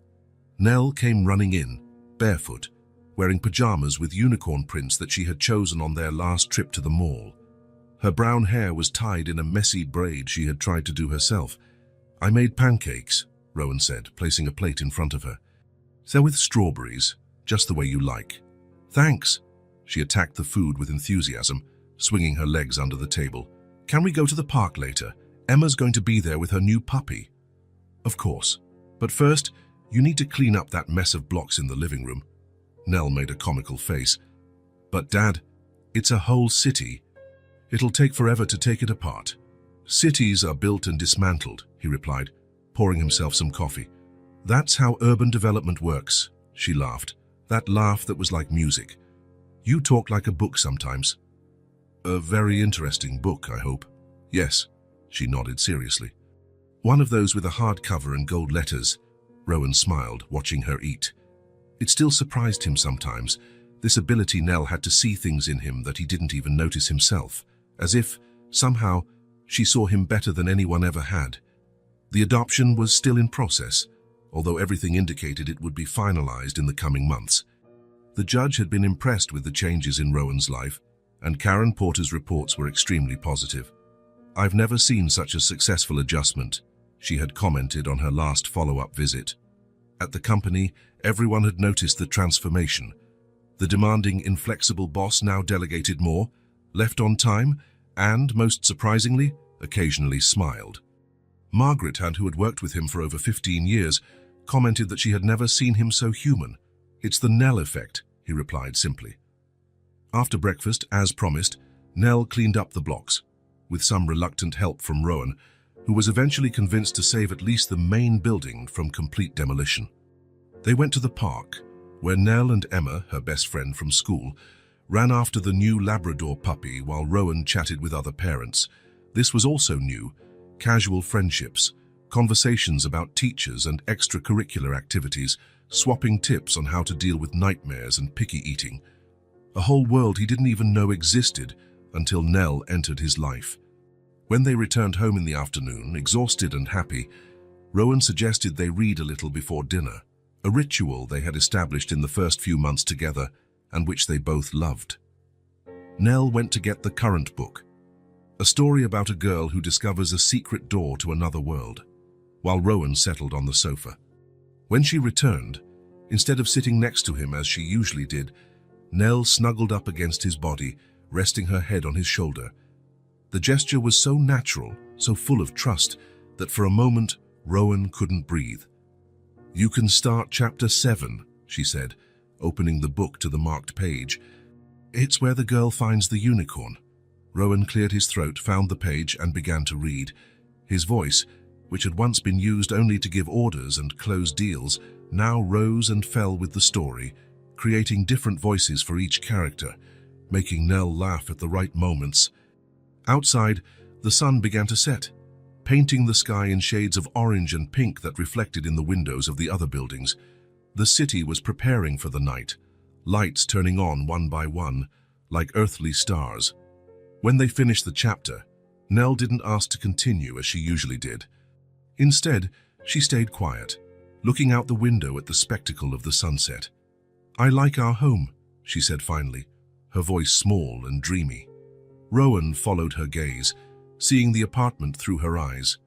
Nell came running in, barefoot, wearing pajamas with unicorn prints that she had chosen on their last trip to the mall. Her brown hair was tied in a messy braid she had tried to do herself. "I made pancakes," Rowan said, placing a plate in front of her. "They're with strawberries, just the way you like." "Thanks." She attacked the food with enthusiasm, swinging her legs under the table. "Can we go to the park later? Emma's going to be there with her new puppy." "Of course. But first, you need to clean up that mess of blocks in the living room." Nell made a comical face. "But Dad, it's a whole city. It'll take forever to take it apart." "Cities are built and dismantled," he replied, pouring himself some coffee. "That's how urban development works," she laughed, that laugh that was like music. "You talk like a book sometimes." "A very interesting book, I hope." "Yes," she nodded seriously. "One of those with a hardcover and gold letters." Rowan smiled, watching her eat. It still surprised him sometimes, this ability Nell had to see things in him that he didn't even notice himself, as if, somehow, she saw him better than anyone ever had. The adoption was still in process, although everything indicated it would be finalized in the coming months. The judge had been impressed with the changes in Rowan's life, and Karen Porter's reports were extremely positive. "I've never seen such a successful adjustment," she had commented on her last follow-up visit. At the company, everyone had noticed the transformation. The demanding, inflexible boss now delegated more, left on time, and, most surprisingly, occasionally smiled. Margaret, who had worked with him for over 15 years, commented that she had never seen him so human. "It's the Nell effect," he replied simply. After breakfast, as promised, Nell cleaned up the blocks, with some reluctant help from Rowan, who was eventually convinced to save at least the main building from complete demolition. They went to the park, where Nell and Emma, her best friend from school, ran after the new Labrador puppy while Rowan chatted with other parents. This was also new: casual friendships, conversations about teachers and extracurricular activities, swapping tips on how to deal with nightmares and picky eating. A whole world he didn't even know existed until Nell entered his life. When they returned home in the afternoon, exhausted and happy, Rowan suggested they read a little before dinner, a ritual they had established in the first few months together and which they both loved. Nell went to get the current book, a story about a girl who discovers a secret door to another world, while Rowan settled on the sofa. When she returned, instead of sitting next to him as she usually did, Nell snuggled up against his body, resting her head on his shoulder. The gesture was so natural, so full of trust, that for a moment Rowan couldn't breathe. "You can start chapter 7, she said, opening the book to the marked page. "It's where the girl finds the unicorn." Rowan cleared his throat, found the page, and began to read. His voice, which had once been used only to give orders and close deals, now rose and fell with the story, creating different voices for each character, making Nell laugh at the right moments. Outside, the sun began to set, painting the sky in shades of orange and pink that reflected in the windows of the other buildings. The city was preparing for the night, lights turning on one by one, like earthly stars. When they finished the chapter, Nell didn't ask to continue as she usually did. Instead, she stayed quiet, looking out the window at the spectacle of the sunset. "I like our home," she said finally, her voice small and dreamy. Rowan followed her gaze, seeing the apartment through her eyes.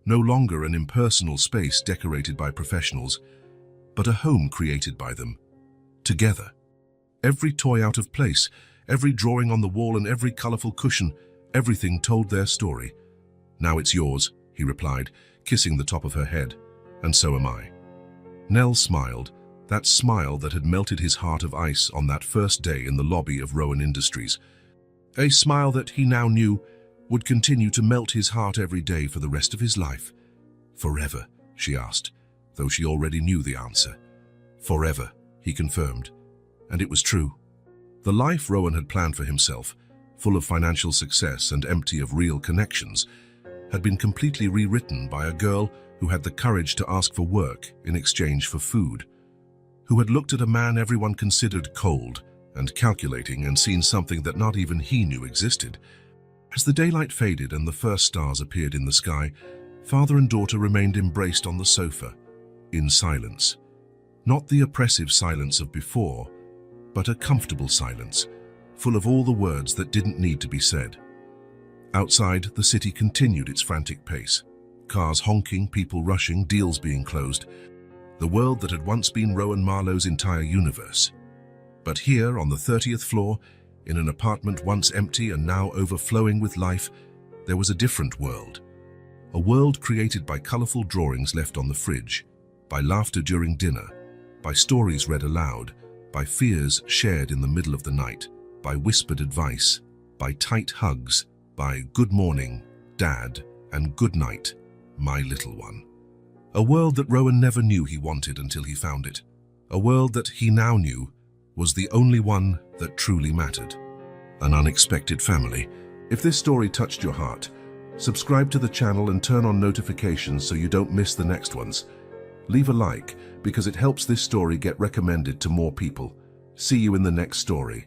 No longer an impersonal space decorated by professionals, but a home created by them, together. Every toy out of place, every drawing on the wall and every colorful cushion, everything told their story. "Now it's yours," he replied, kissing the top of her head. "And so am I." Nell smiled, that smile that had melted his heart of ice on that first day in the lobby of Rowan Industries. A smile that he now knew would continue to melt his heart every day for the rest of his life. "Forever?" she asked, though she already knew the answer. "Forever," he confirmed. And it was true. The life Rowan had planned for himself, full of financial success and empty of real connections, had been completely rewritten by a girl who had the courage to ask for work in exchange for food, who had looked at a man everyone considered cold and calculating and seen something that not even he knew existed. As the daylight faded and the first stars appeared in the sky, father and daughter remained embraced on the sofa, in silence. Not the oppressive silence of before, but a comfortable silence, full of all the words that didn't need to be said. Outside, the city continued its frantic pace. Cars honking, people rushing, deals being closed. The world that had once been Rowan Marlowe's entire universe. But here, on the 30th floor, in an apartment once empty and now overflowing with life, there was a different world. A world created by colorful drawings left on the fridge, by laughter during dinner, by stories read aloud, by fears shared in the middle of the night, by whispered advice, by tight hugs, by "Good morning, Dad," and "Good night, my little one." A world that Rowan never knew he wanted until he found it. A world that he now knew was the only one that truly mattered. An unexpected family. If this story touched your heart, subscribe to the channel and turn on notifications so you don't miss the next ones. Leave a like because it helps this story get recommended to more people. See you in the next story.